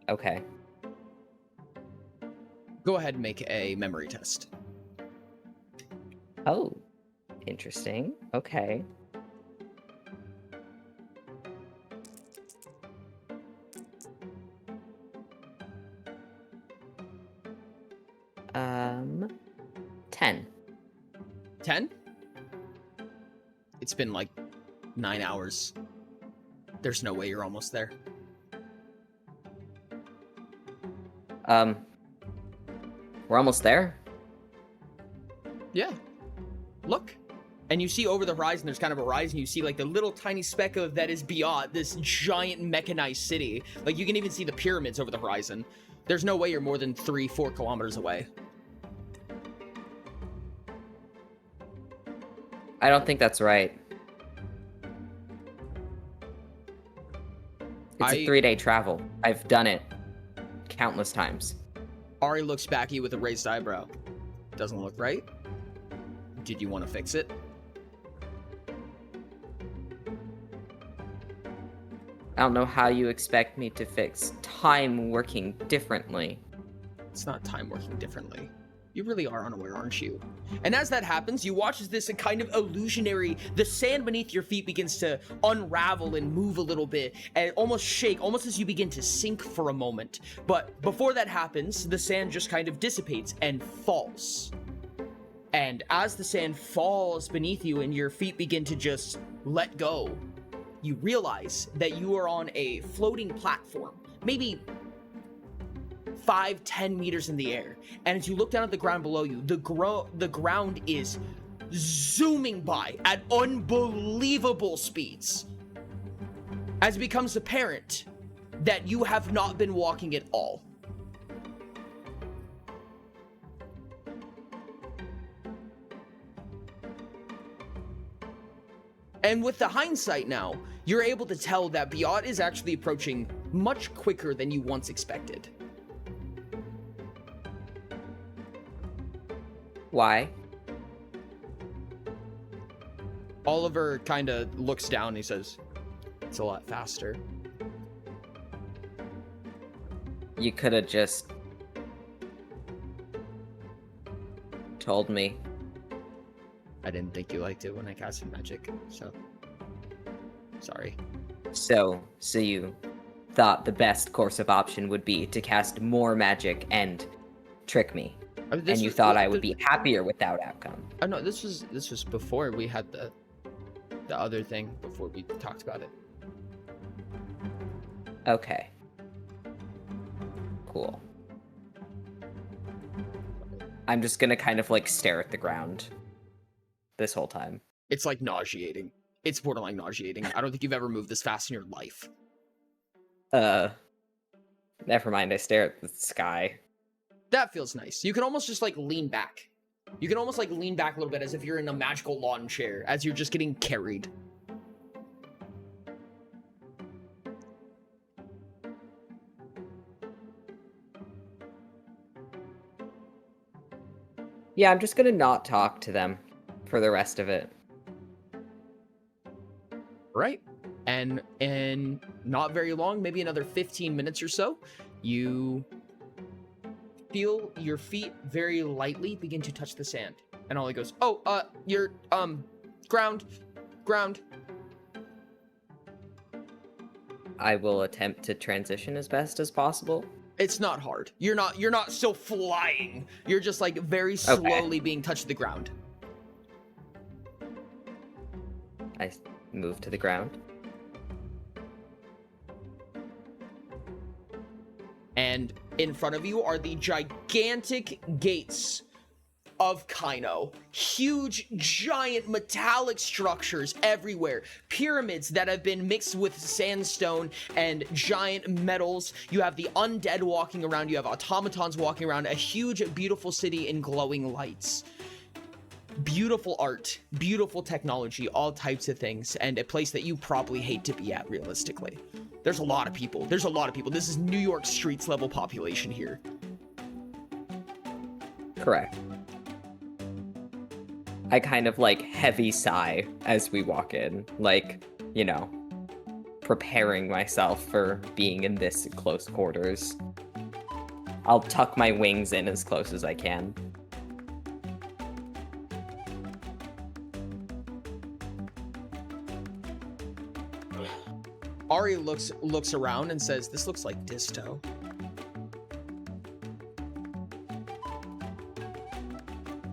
Okay. Go ahead and make a memory test. Oh, interesting. Okay. Um, 10. 10? It's been like 9 hours. There's no way you're almost there. We're almost there. Yeah. Look. And you see over the horizon, there's kind of a horizon. You see like the little tiny speck of that is beyond this giant mechanized city. Like you can even see the pyramids over the horizon. There's no way you're more than 3-4 kilometers away. I don't think that's right. It's a 3-day travel. I've done it countless times. Ari looks back at you with a raised eyebrow. Doesn't look right. Did you want to fix it? I don't know how you expect me to fix time working differently. It's not time working differently. You really are unaware, aren't you? And as that happens, you watch as this kind of illusionary, the sand beneath your feet begins to unravel and move a little bit and almost shake, almost as you begin to sink for a moment. But before that happens, the sand just kind of dissipates and falls. And as the sand falls beneath you and your feet begin to just let go, you realize that you are on a floating platform, maybe 5-10 meters in the air. And as you look down at the ground below you, the ground is zooming by at unbelievable speeds. As it becomes apparent that you have not been walking at all. And with the hindsight now, you're able to tell that Biot is actually approaching much quicker than you once expected. Why? Oliver kind of looks down and he says, it's a lot faster. You could have just told me. I didn't think you liked it when I casted magic, so sorry. So you thought the best course of option would be to cast more magic and trick me. And you thought I would be happier with that outcome. Oh no, this was before we had the other thing, before we talked about it. Okay. Cool. I'm just gonna kind of like stare at the ground this whole time. It's like nauseating. It's borderline nauseating. I don't think you've ever moved this fast in your life. Never mind, I stare at the sky. That feels nice. You can almost just like lean back. You can almost like lean back a little bit as if you're in a magical lawn chair as you're just getting carried. Yeah, I'm just gonna not talk to them for the rest of it. Right. And in not very long, maybe another 15 minutes or so, you feel your feet very lightly begin to touch the sand. And Ollie goes, oh, your, ground. I will attempt to transition as best as possible. It's not hard. You're not still flying. You're just like very slowly being touched to the ground. I move to the ground. And in front of you are the gigantic gates of Kaino. Huge, giant metallic structures everywhere. Pyramids that have been mixed with sandstone and giant metals. You have the undead walking around. You have automatons walking around. A huge, beautiful city in glowing lights. Beautiful art, beautiful technology, all types of things, and a place that you probably hate to be at, realistically. There's a lot of people. This is New York streets level population here. Correct. I kind of like heavy sigh as we walk in, like, you know, preparing myself for being in this close quarters. I'll tuck my wings in as close as I can. Ari looks around and says, "This looks like Disto."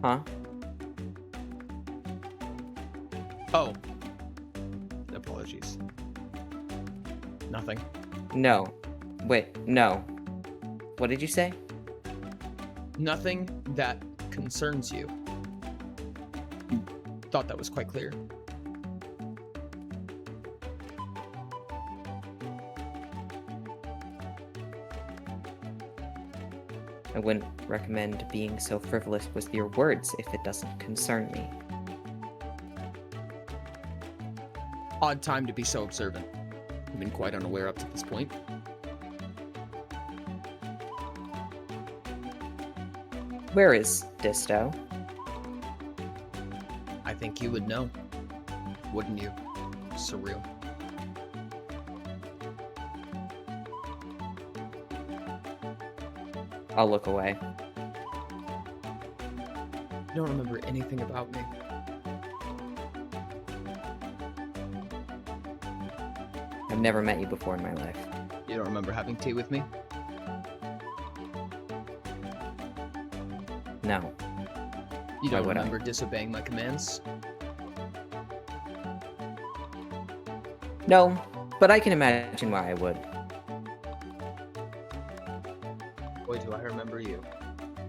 Huh? Oh. Apologies. Nothing. No. Wait, no. What did you say? Nothing that concerns you. Thought that was quite clear. I wouldn't recommend being so frivolous with your words if it doesn't concern me. Odd time to be so observant. I've been quite unaware up to this point. Where is Disto? I think you would know. Wouldn't you? Surreal. I'll look away. You don't remember anything about me. I've never met you before in my life. You don't remember having tea with me? No. You Why don't would I? remember disobeying my commands? No, but I can imagine why I would. Boy, do I remember you.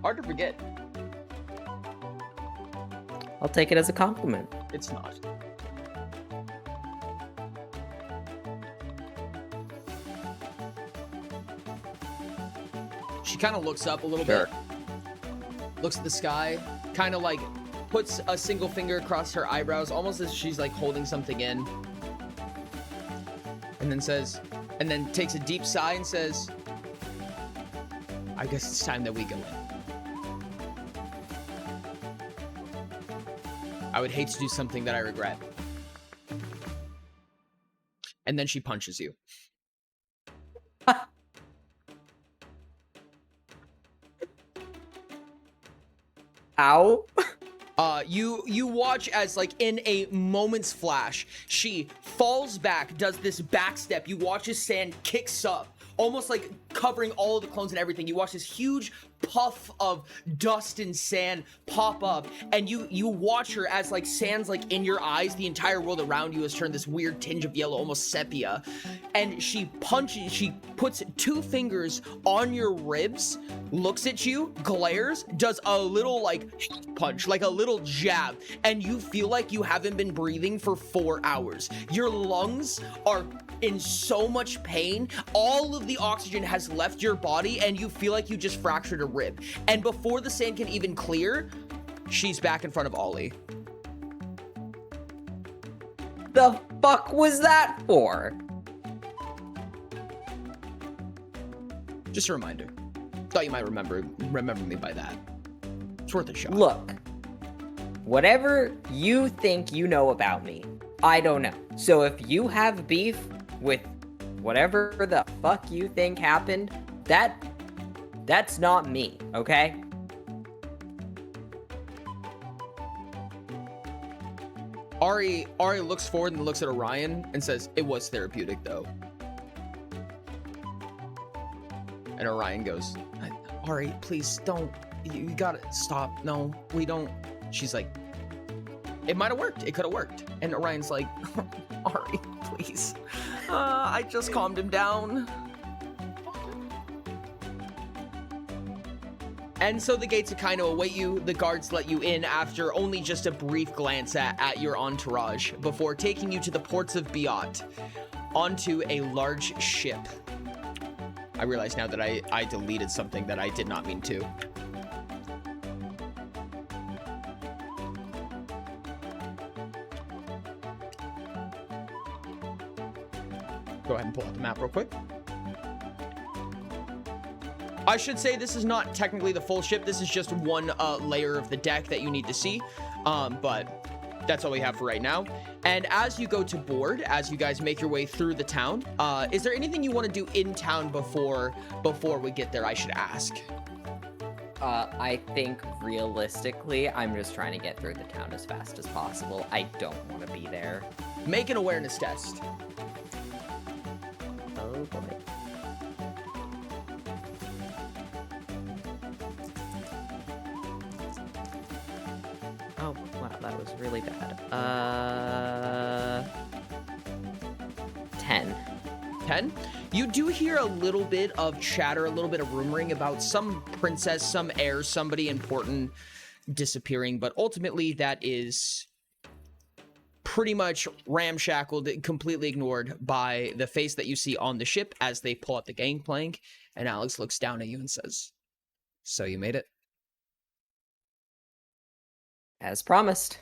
Hard to forget. I'll take it as a compliment. It's not. She kind of looks up a little bit, looks at the sky, kind of like puts a single finger across her eyebrows, almost as she's like holding something in. And then says, and then takes a deep sigh and says, I guess it's time that we go in. I would hate to do something that I regret. And then she punches you. Ow! You watch as, like, in a moment's flash, she falls back, does this back step. You watch as sand kicks up, almost like covering all of the clones and everything. You watch this huge puff of dust and sand pop up, and you watch her as like sand's like in your eyes. The entire world around you has turned this weird tinge of yellow, almost sepia, and she puts 2 fingers on your ribs, looks at you, glares, does a little like punch, like a little jab, and you feel like you haven't been breathing for 4 hours. Your lungs are in so much pain. All of the oxygen has left your body, and you feel like you just fractured a rib. And before the sand can even clear, she's back in front of Ollie. The fuck was that for? Just a reminder. Thought you might remember me by that. It's worth a shot. Look, whatever you think you know about me, I don't know. So if you have beef with whatever the fuck you think happened, that's not me, okay? Ari looks forward and looks at Orion and says, "It was therapeutic, though." And Orion goes, "Ari, please don't. You gotta stop. No, we don't." She's like, "It might have worked. It could have worked." And Orion's like, "Ari, please. I just calmed him down." And so the gates kind of await you. The guards let you in after only just a brief glance at your entourage before taking you to the ports of Biot onto a large ship. I realize now that I deleted something that I did not mean to. Go ahead and pull out the map real quick. I should say this is not technically the full ship. This is just one layer of the deck that you need to see. But that's all we have for right now. And as you go to board, as you guys make your way through the town, is there anything you want to do in town before we get there, I should ask? I think realistically, I'm just trying to get through the town as fast as possible. I don't want to be there. Make an awareness test. Oh boy. Oh, wow, that was really bad. 10. 10? You do hear a little bit of chatter, a little bit of rumoring about some princess, some heir, somebody important disappearing, but ultimately that is pretty much ramshackled, completely ignored by the face that you see on the ship as they pull out the gangplank, and Alex looks down at you and says, "So you made it?" As promised.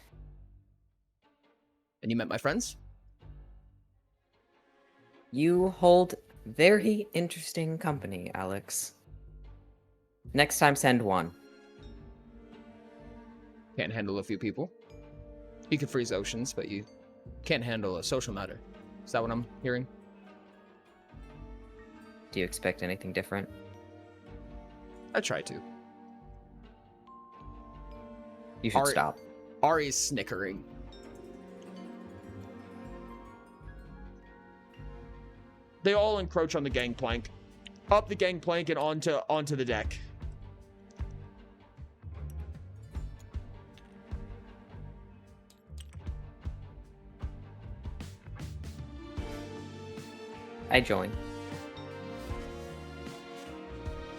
And you met my friends? You hold very interesting company, Alex. Next time, send one. Can't handle a few people. You can freeze oceans, but you can't handle a social matter. Is that what I'm hearing? Do you expect anything different? I try to. You should stop. Ari's snickering. They all encroach on the gangplank. Up the gangplank and onto the deck. I join.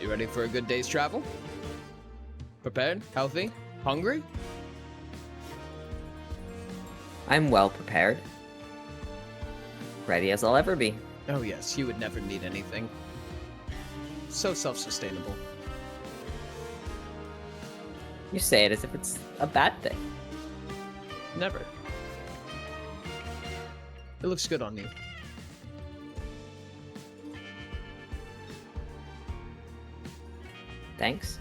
You ready for a good day's travel? Prepared? Healthy? Hungry? I'm well prepared. Ready as I'll ever be. Oh yes, you would never need anything. So self-sustainable. You say it as if it's a bad thing. Never. It looks good on you. Thanks.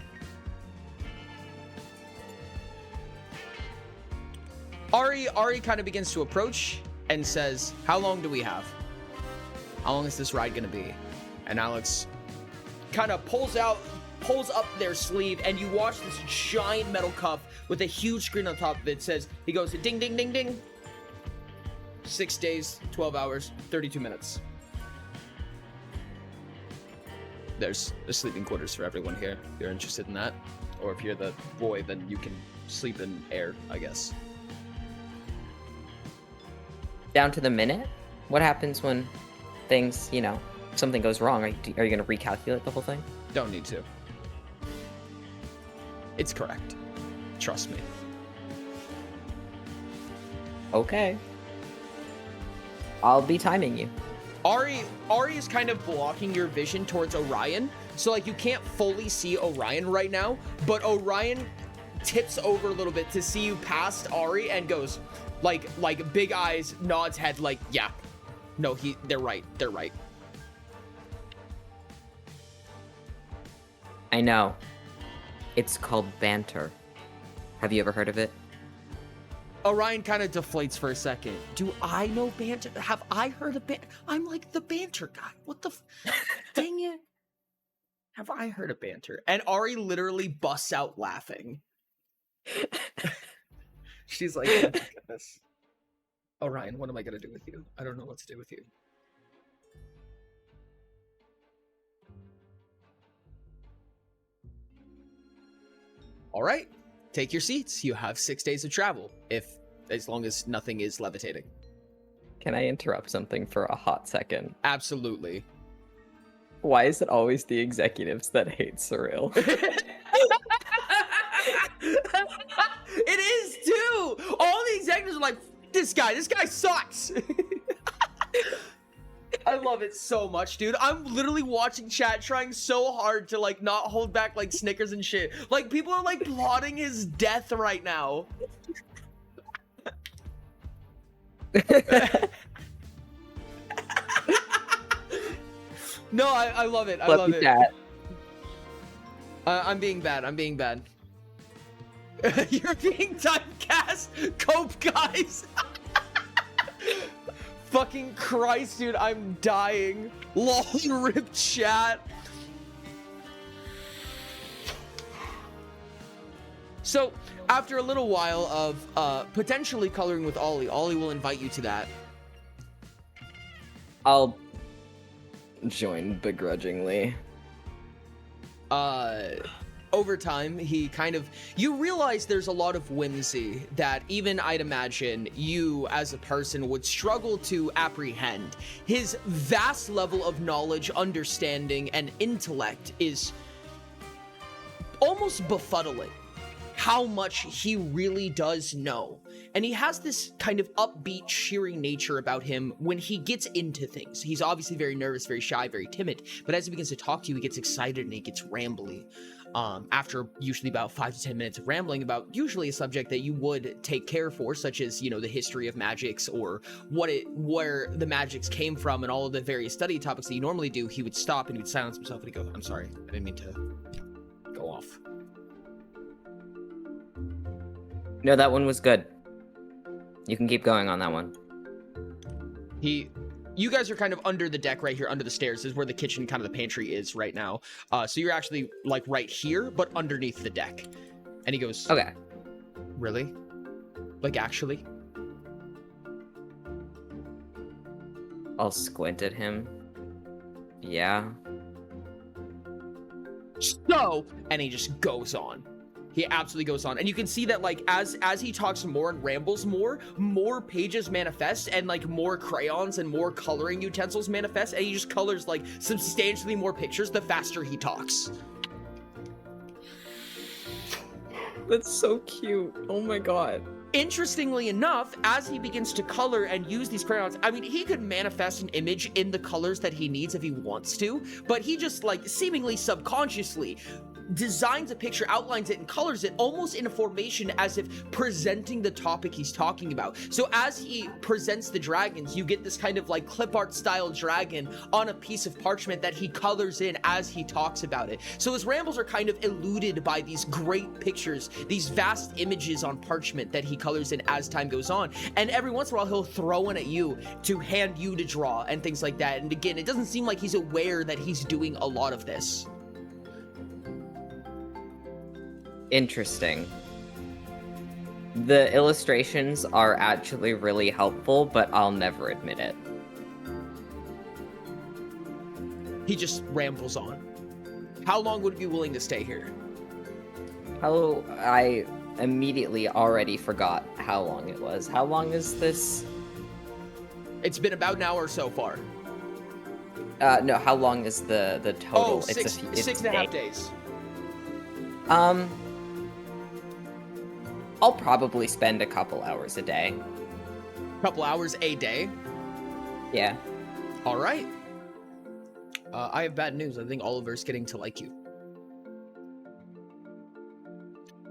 Ari kind of begins to approach and says, "How long do we have? How long is this ride gonna be?" And Alex kind of pulls up their sleeve, and you watch this giant metal cup with a huge screen on top of it. Says, he goes, "Ding, ding, ding, ding. 6 days, 12 hours, 32 minutes. there's sleeping quarters for everyone here. If you're interested in that, or if you're the boy, then you can sleep in air, I guess. Down to the minute? What happens when things, something goes wrong? Are you going to recalculate the whole thing? Don't need to. It's correct. Trust me. Okay. I'll be timing you. Ari is kind of blocking your vision towards Orion, so like you can't fully see Orion right now, but Orion tips over a little bit to see you past Ari and goes like big eyes, nods head like, yeah. No, they're right. They're right. I know. It's called banter. Have you ever heard of it? Orion kind of deflates for a second. Do I know banter? Have I heard of banter? I'm like the banter guy. What the dang it. Have I heard of banter? And Ari literally busts out laughing. She's like, oh my goodness. Orion, what am I going to do with you? I don't know what to do with you. All right. Take your seats. You have 6 days of travel, as long as nothing is levitating. Can I interrupt something for a hot second? Absolutely. Why is it always the executives that hate Surreal? It is too. All the executives are like, this guy sucks. I love it so much, dude. I'm literally watching chat trying so hard to like not hold back like snickers and shit. Like people are like plotting his death right now. No, I love it. I love it. Chat. I'm being bad. You're being typecast. Cope, guys. Fucking Christ, dude, I'm dying. Lol, rip chat. So, after a little while of potentially coloring with Ollie will invite you to that. I'll join begrudgingly. Over time, you realize there's a lot of whimsy that even I'd imagine you as a person would struggle to apprehend. His vast level of knowledge, understanding, and intellect is almost befuddling how much he really does know. And he has this kind of upbeat, cheery nature about him when he gets into things. He's obviously very nervous, very shy, very timid, but as he begins to talk to you, he gets excited and he gets rambly. After usually about 5 to 10 minutes of rambling about usually a subject that you would take care for, such as, the history of magics or where the magics came from and all of the various study topics that you normally do, he would stop and he would silence himself and he'd go, I'm sorry, I didn't mean to go off. No, that one was good. You can keep going on that one. You guys are kind of under the deck right here, under the stairs. This is where the kitchen, kind of the pantry is right now. So you're actually like right here, but underneath the deck. And he goes, okay. Really? Like actually? I'll squint at him. Yeah. So, and he just goes on. He absolutely goes on. And you can see that like as he talks more and rambles more pages manifest and like more crayons and more coloring utensils manifest, and he just colors like substantially more pictures the faster he talks. That's so cute. Oh my god. Interestingly enough, as he begins to color and use these crayons, I mean, he could manifest an image in the colors that he needs if he wants to, but he just like seemingly subconsciously designs a picture, outlines it, and colors it almost in a formation as if presenting the topic he's talking about. So as he presents the dragons, you get this kind of like clip art style dragon on a piece of parchment that he colors in as he talks about it. So his rambles are kind of eluded by these great pictures, these vast images on parchment that he colors in as time goes on. And every once in a while he'll throw one at you to hand you to draw and things like that. And again, it doesn't seem like he's aware that he's doing a lot of this. Interesting. The illustrations are actually really helpful, but I'll never admit it. He just rambles on. How long would you be willing to stay here? How I immediately already forgot how long it was. How long is this? It's been about an hour so far. No, how long is the total? Oh, six and a half days. I'll probably spend a couple hours a day. Couple hours a day? Yeah. All right. I have bad news. I think Oliver's getting to like you.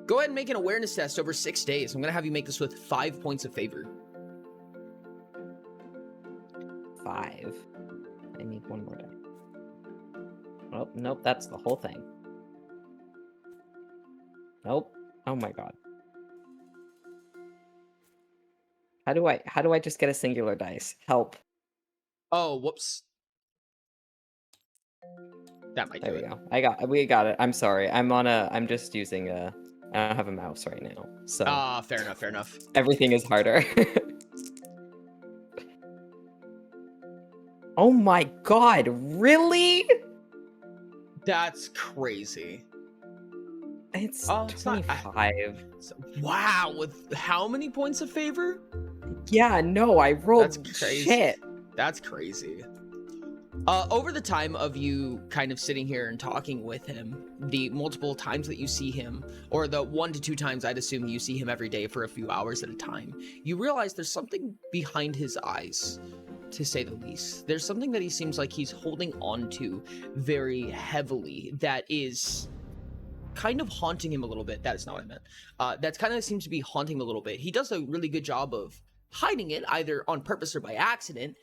Go ahead and make an awareness test over 6 days. I'm going to have you make this with 5 points of favor. 5. I need one more die. Oh, nope, that's the whole thing. Nope. Oh my god. How do I just get a singular dice? Help. Oh, whoops. That might do There we it. go. We got it. I'm sorry. I'm just using I don't have a mouse right now. So Fair enough, fair enough. everything is harder. Oh my god, really? That's crazy. It's It's not- 25. Wow, with how many points of favor? Yeah, no, I rolled That's crazy. shit. That's crazy. Over the time of you kind of sitting here and talking with him, the multiple times that you see him, or the 1 to 2 times I'd assume you see him every day for a few hours at a time, you realize there's something behind his eyes, to say the least. There's something that he seems like he's holding on to very heavily that is kind of haunting him a little bit. That is not what I meant. That's kind of seems to be haunting him a little bit. He does a really good job of hiding it, either on purpose or by accident.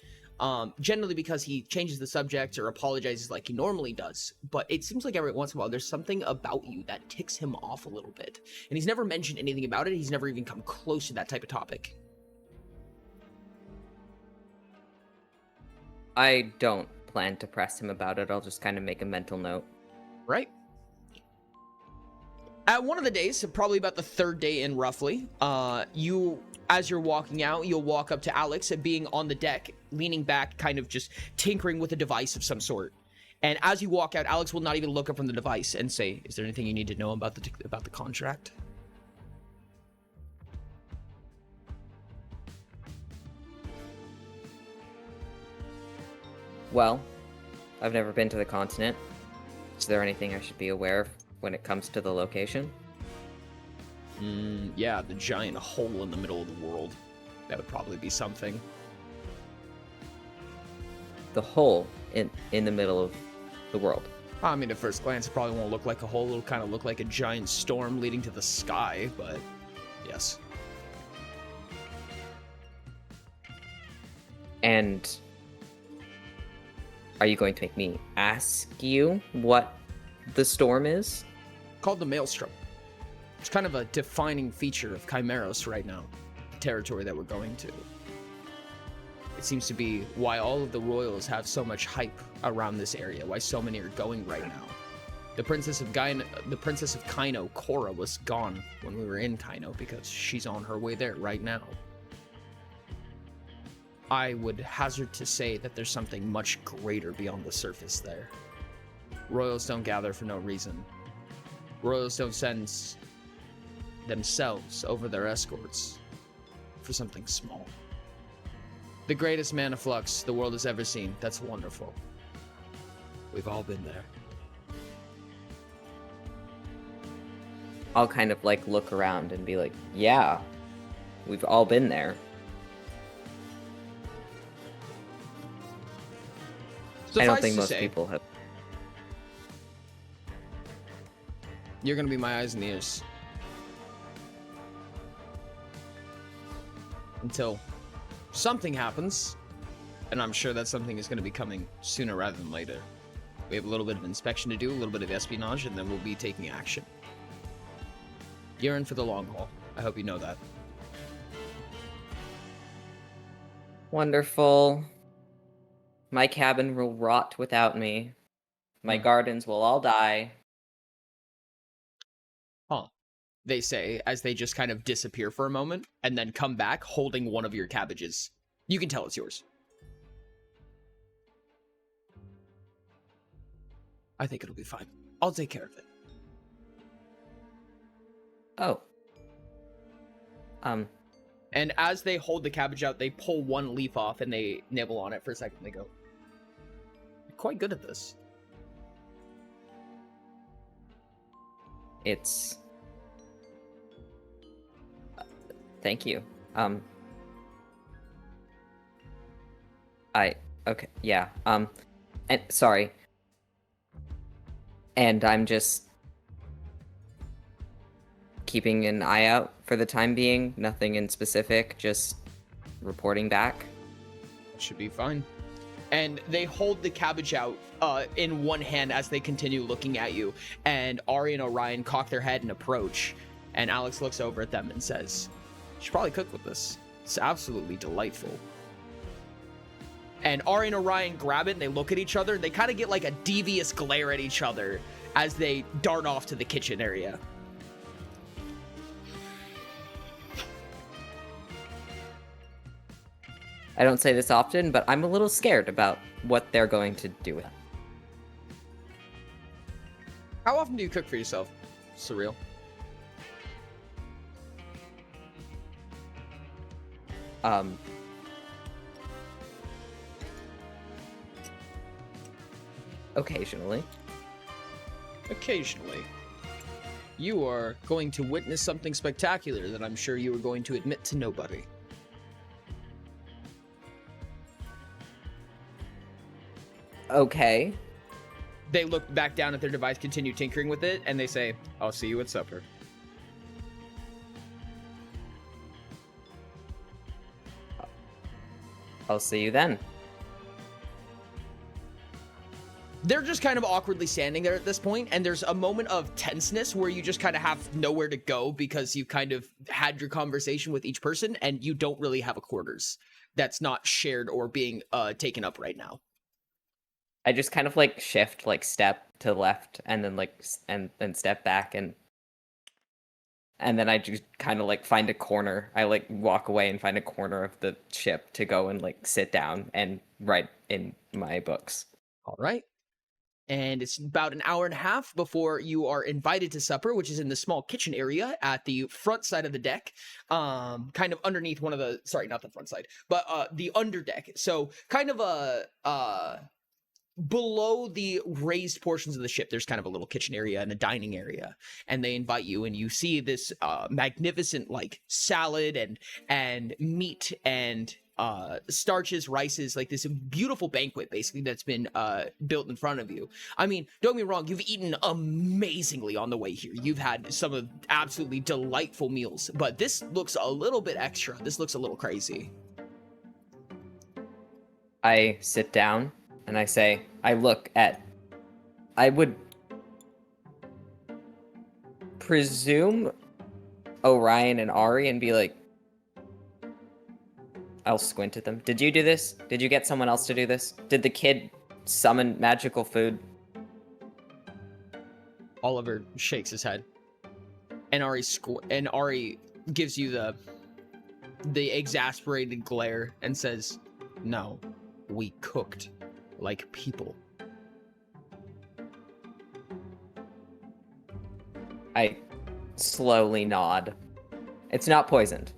Generally because he changes the subject or apologizes like he normally does. But it seems like every once in a while there's something about you that ticks him off a little bit. And he's never mentioned anything about it. He's never even come close to that type of topic. I don't plan to press him about it. I'll just kind of make a mental note. Right? At one of the days, so probably about the 3rd day in roughly, as you're walking out, you'll walk up to Alex and being on the deck, leaning back, kind of just tinkering with a device of some sort. And as you walk out, Alex will not even look up from the device and say, "Is there anything you need to know about the contract?" Well, I've never been to the continent. Is there anything I should be aware of when it comes to the location? Yeah, the giant hole in the middle of the world. That would probably be something. The hole in the middle of the world. I mean, at first glance, it probably won't look like a hole. It'll kind of look like a giant storm leading to the sky, but yes. And are you going to make me ask you what the storm is? Called the Maelstrom. It's kind of a defining feature of Chimeros right now, the territory that we're going to. It seems to be why all of the royals have so much hype around this area, why so many are going right now. The Princess of Kaino, Korra, was gone when we were in Kaino because she's on her way there right now. I would hazard to say that there's something much greater beyond the surface there. Royals don't gather for no reason. Royals don't send themselves over their escorts for something small. The greatest mana flux the world has ever seen. That's wonderful. We've all been there. I'll kind of like look around and be like, yeah, we've all been there. I don't think most people have. You're gonna be my eyes and ears. Until something happens, and I'm sure that something is gonna be coming sooner rather than later. We have a little bit of inspection to do, a little bit of espionage, and then we'll be taking action. You're in for the long haul. I hope you know that. Wonderful. My cabin will rot without me. My gardens will all die. Huh. They say, as they just kind of disappear for a moment, and then come back holding one of your cabbages. You can tell it's yours. I think it'll be fine. I'll take care of it. Oh. And as they hold the cabbage out, they pull one leaf off and they nibble on it for a second. They go, "You're quite good at this." It's... thank you. Okay, yeah, and sorry. And I'm just keeping an eye out for the time being, nothing in specific, just reporting back. Should be fine. And they hold the cabbage out in one hand as they continue looking at you. And Ari and Orion cock their head and approach. And Alex looks over at them and says, "You should probably cook with this. It's absolutely delightful." And Ari and Orion grab it and they look at each other. They kind of get like a devious glare at each other as they dart off to the kitchen area. I don't say this often, but I'm a little scared about what they're going to do with it. How often do you cook for yourself, Surreal? Occasionally. Occasionally. You are going to witness something spectacular that I'm sure you are going to admit to nobody. Okay. They look back down at their device, continue tinkering with it, and they say, "I'll see you at supper." I'll see you then. They're just kind of awkwardly standing there at this point, and there's a moment of tenseness where you just kind of have nowhere to go because you kind of had your conversation with each person, and you don't really have a quarters that's not shared or being taken up right now. I just kind of like shift, like step to the left, and then like and then step back, and then I just kind of like find a corner. I like walk away and find a corner of the ship to go and like sit down and write in my books. All right. And it's about an hour and a half before you are invited to supper, which is in the small kitchen area at the front side of the deck, kind of underneath one of the, sorry, not the front side, but the underdeck. So kind of below the raised portions of the ship, there's kind of a little kitchen area and a dining area, and they invite you, and you see this magnificent like salad and meat and starches, rices, like this beautiful banquet basically that's been built in front of you. I mean, don't get me wrong, you've eaten amazingly on the way here. You've had some of absolutely delightful meals, but this looks a little bit extra. This looks a little crazy. I sit down and I say, I would presume Orion and Ari and be like, I'll squint at them. Did you do this? Did you get someone else to do this? Did the kid summon magical food? Oliver shakes his head, and Ari gives you the exasperated glare and says, "No, we cooked like people." I slowly nod. It's not poisoned.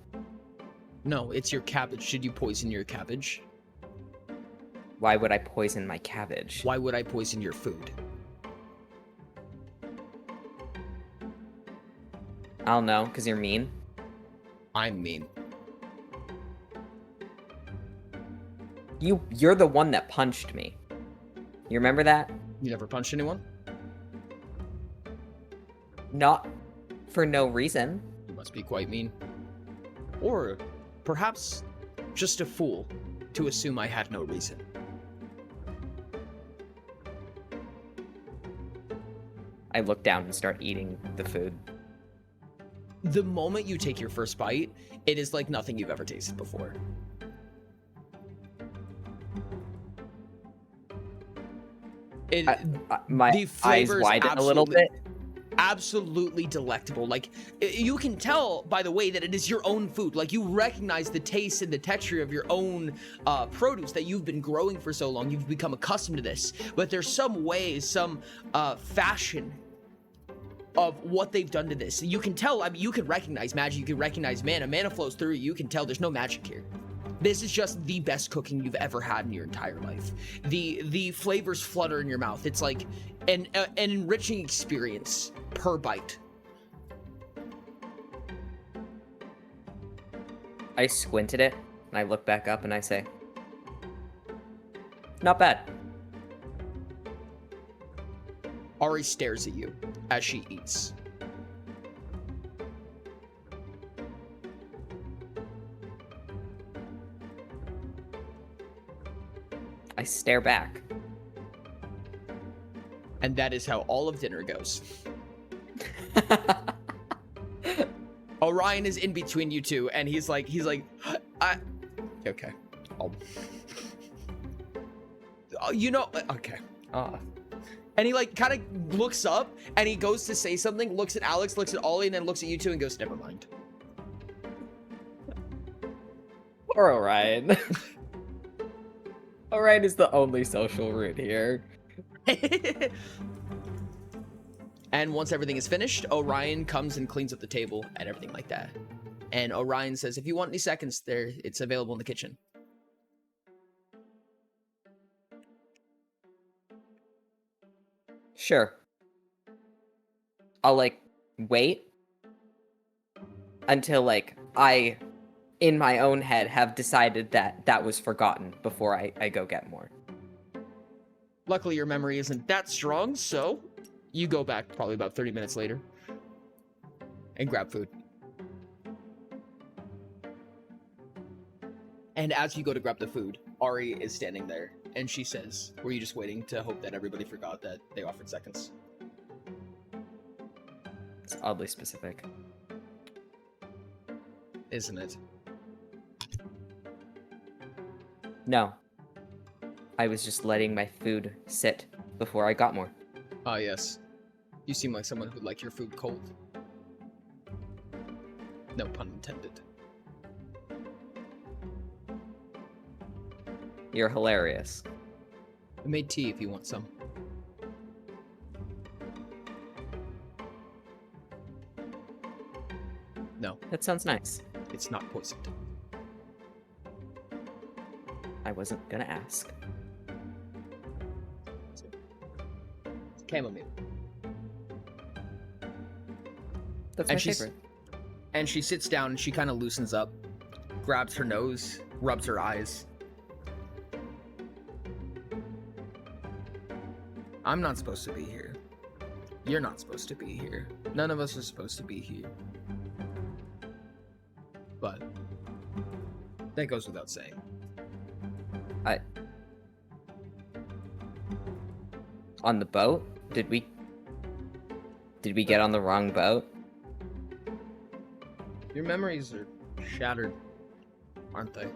No, it's your cabbage. Should you poison your cabbage? Why would I poison my cabbage? Why would I poison your food? I don't know, because you're mean. I'm mean. You're the one that punched me. You remember that? You never punched anyone? Not for no reason. You must be quite mean. Or perhaps just a fool to assume I had no reason. I look down and start eating the food. The moment you take your first bite, it is like nothing you've ever tasted before. My eyes widen a little bit. absolutely delectable. Like, you can tell by the way that it is your own food. Like, you recognize the taste and the texture of your own produce that you've been growing for so long. You've become accustomed to this. But there's some ways, some fashion of what they've done to this. You can tell, I mean, you can recognize magic, you can recognize mana. Mana flows through you can tell there's no magic here. This is just the best cooking you've ever had in your entire life. The flavors flutter in your mouth. It's like an enriching experience per bite. I squint at it, and I look back up and I say, not bad. Ari stares at you as she eats. I stare back. And that is how all of dinner goes. Orion is in between you two, and he's like, okay. You know, okay. And he like kind of looks up, and he goes to say something, looks at Alex, looks at Ollie, and then looks at you two and goes, never mind. Poor Orion. Orion is the only social root here. And once everything is finished, Orion comes and cleans up the table and everything like that. And Orion says, if you want any seconds there, it's available in the kitchen. Sure. I'll, like, wait until, like, I, in my own head, have decided that that was forgotten before I go get more. Luckily, your memory isn't that strong, so you go back probably about 30 minutes later. And grab food. And as you go to grab the food, Ari is standing there, and she says, were you just waiting to hope that everybody forgot that they offered seconds? It's oddly specific. Isn't it? No. I was just letting my food sit before I got more. Ah, yes. You seem like someone who'd like your food cold. No pun intended. You're hilarious. I made tea if you want some. No, That sounds nice. it's not poisoned. I wasn't gonna ask. It's chamomile. That's And my she's- favorite. And she sits down and she kind of loosens up, grabs her nose, rubs her eyes. I'm not supposed to be here. You're not supposed to be here. None of us are supposed to be here. But that goes without saying. On the boat? Did we get on the wrong boat? Your memories are shattered, aren't they?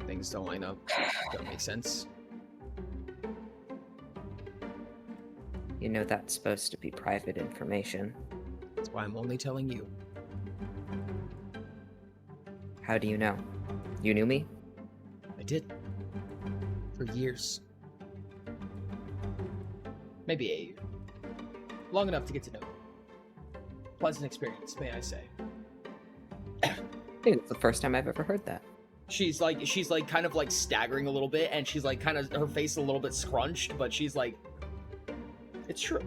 Things don't line up. Don't make sense. You know that's supposed to be private information. That's why I'm only telling you. How do you know? You knew me? I did. For years. Maybe a year. Long enough to get to know you. Pleasant experience, may I say. I think it's the first time I've ever heard that. She's like kind of like staggering a little bit, and she's like kind of her face a little bit scrunched, but she's like, it's true.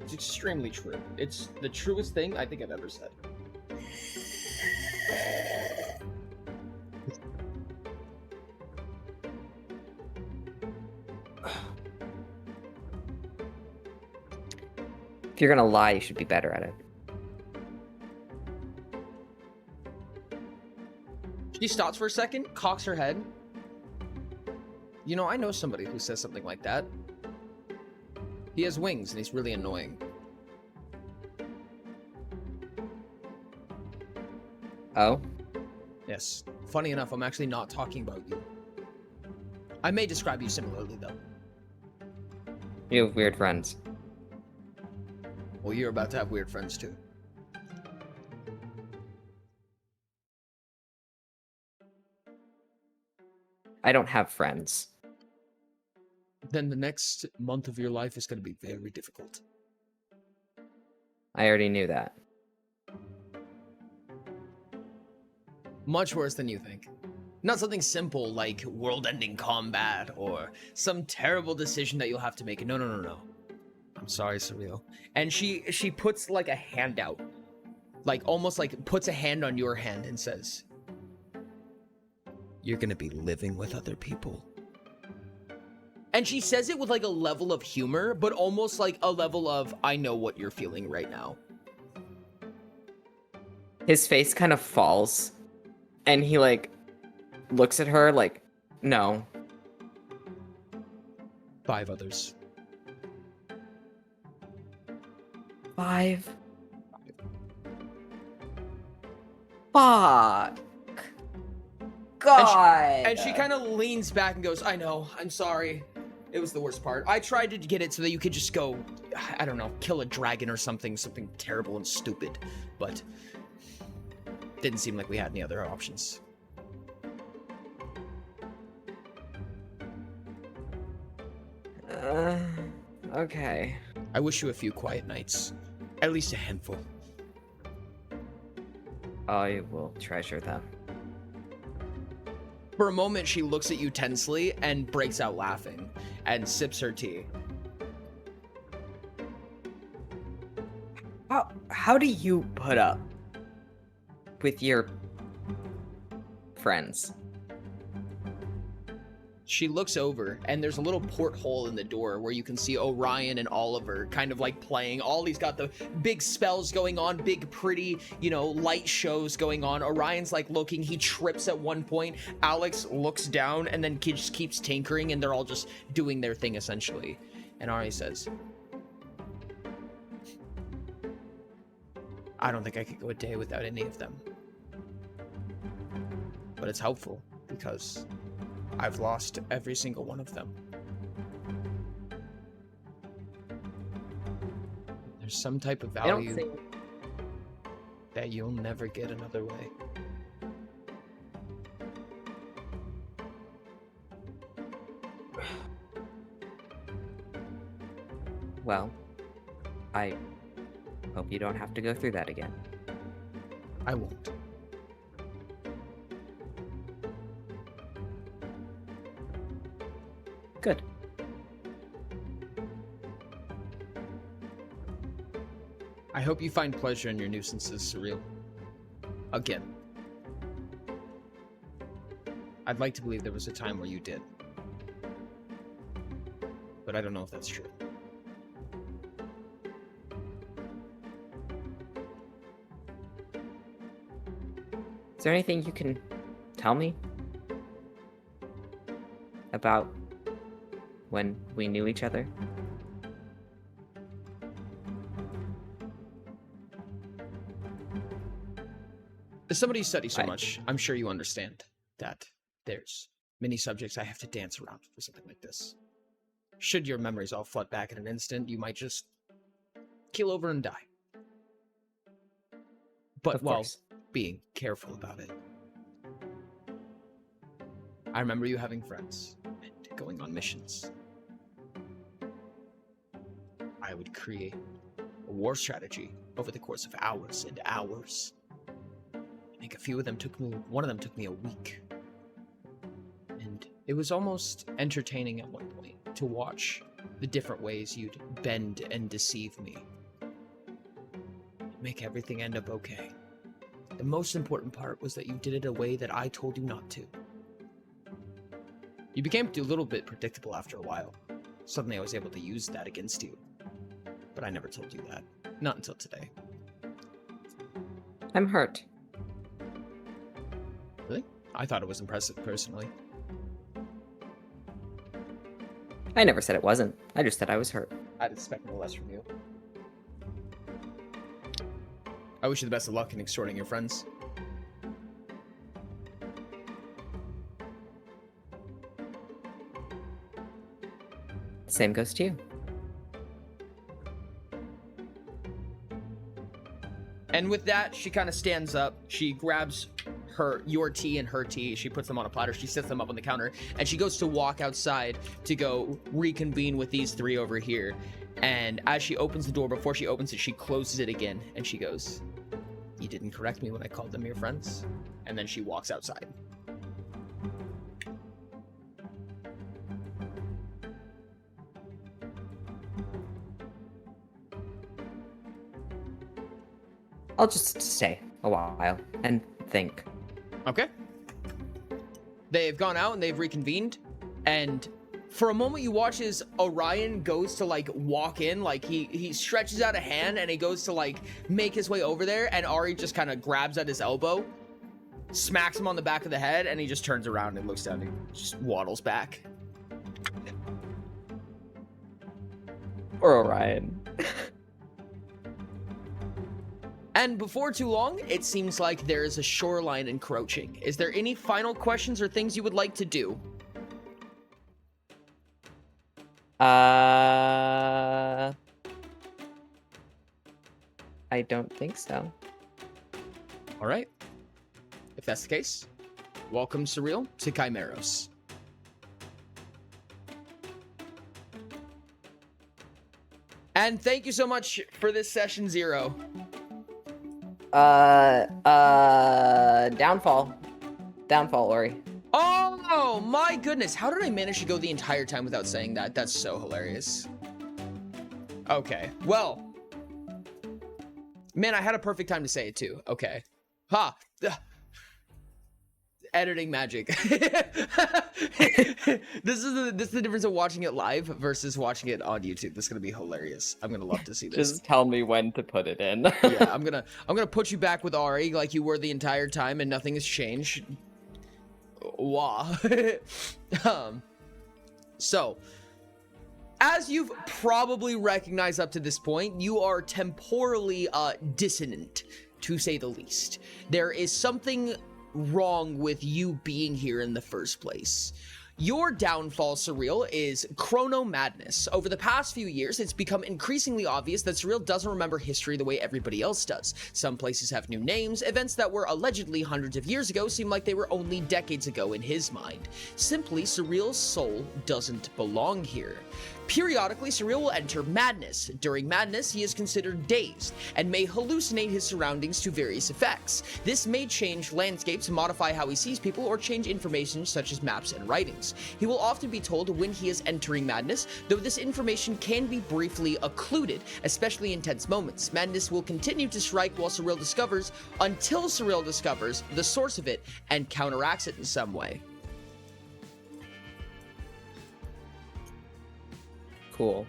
It's extremely true. It's the truest thing I think I've ever said. If you're gonna lie, you should be better at it. She stops for a second, cocks her head. You know, I know somebody who says something like that. He has wings and he's really annoying. Oh? Yes. Funny enough, I'm actually not talking about you. I may describe you similarly, though. You have weird friends. Well, you're about to have weird friends too. I don't have friends. Then the next month of your life is going to be very difficult. I already knew that. Much worse than you think. Not something simple like world-ending combat or some terrible decision that you'll have to make. No. I'm sorry, Surreal. And she puts like a hand out. Like almost like puts a hand on your hand and says, "You're gonna be living with other people." And she says it with like a level of humor, but almost like a level of, I know what you're feeling right now. His face kind of falls, and he like looks at her like, no. 5 others. 5. Fuck. God. And she kind of leans back and goes, I know, I'm sorry. It was the worst part. I tried to get it so that you could just go, I don't know, kill a dragon or something terrible and stupid. But didn't seem like we had any other options. Okay. I wish you a few quiet nights. At least a handful. I will treasure them. For a moment, she looks at you tensely and breaks out laughing and sips her tea. How do you put up with your friends? She looks over, and there's a little porthole in the door where you can see Orion and Oliver kind of like playing. Ollie's got the big spells going on, big pretty, light shows going on. Orion's like looking, he trips at one point. Alex looks down and then just keeps tinkering, and they're all just doing their thing essentially. And Ari says, I don't think I could go a day without any of them. But it's helpful because I've lost every single one of them. There's some type of value that you'll never get another way. Well, I hope you don't have to go through that again. I won't. Good. I hope you find pleasure in your nuisances, Surreal. Again. I'd like to believe there was a time where you did. But I don't know if that's true. Is there anything you can tell me about when we knew each other? As somebody who studies so much, I'm sure you understand that there's many subjects I have to dance around for something like this. Should your memories all flood back in an instant, you might just keel over and die. But while being careful about it. I remember you having friends and going on missions. I would create a war strategy over the course of hours and hours. I think one of them took me a week. And it was almost entertaining at one point to watch the different ways you'd bend and deceive me. Make everything end up okay. The most important part was that you did it a way that I told you not to. You became a little bit predictable after a while. Suddenly I was able to use that against you. But I never told you that. Not until today. I'm hurt. Really? I thought it was impressive, personally. I never said it wasn't. I just said I was hurt. I'd expect no less from you. I wish you the best of luck in extorting your friends. Same goes to you. And with that, she kind of stands up. She grabs your tea and her tea. She puts them on a platter. She sets them up on the counter. And she goes to walk outside to go reconvene with these three over here. And as she opens the door, before she opens it, she closes it again. And she goes, "You didn't correct me when I called them your friends." And then she walks outside. I'll just stay a while and think. Okay. They've gone out and they've reconvened. And for a moment you watch as Orion goes to like walk in, like he stretches out a hand and he goes to like make his way over there, and Ari just kind of grabs at his elbow, smacks him on the back of the head, and he just turns around and looks down and just waddles back. Or Orion. And before too long, it seems like there is a shoreline encroaching. Is there any final questions or things you would like to do? I don't think so. All right. If that's the case, welcome, Surreal, to Chimeros. And thank you so much for this session 0. Downfall, Ori. Oh my goodness, how did I manage to go the entire time without saying that? That's so hilarious. Okay, well, man, I had a perfect time to say it too. Okay, ha. Editing magic. This is the difference of watching it live versus watching it on YouTube. This is gonna be hilarious. I'm gonna love to see this. Just tell me when to put it in. Yeah, I'm gonna put you back with Ari like you were the entire time, and nothing has changed. Wah. So, as you've probably recognized up to this point, you are temporally dissonant, to say the least. There is something wrong with you being here in the first place. Your downfall, Surreal, is chrono madness. Over the past few years, it's become increasingly obvious that Surreal doesn't remember history the way everybody else does. Some places have new names. Events that were allegedly hundreds of years ago seem like they were only decades ago in his mind. Simply, Surreal's soul doesn't belong here. Periodically, Surreal will enter madness. During madness, he is considered dazed and may hallucinate his surroundings to various effects. This may change landscapes, modify how he sees people, or change information such as maps and writings. He will often be told when he is entering madness, though this information can be briefly occluded, especially in tense moments. Madness will continue to strike while Surreal discovers, until Surreal discovers the source of it and counteracts it in some way. Cool.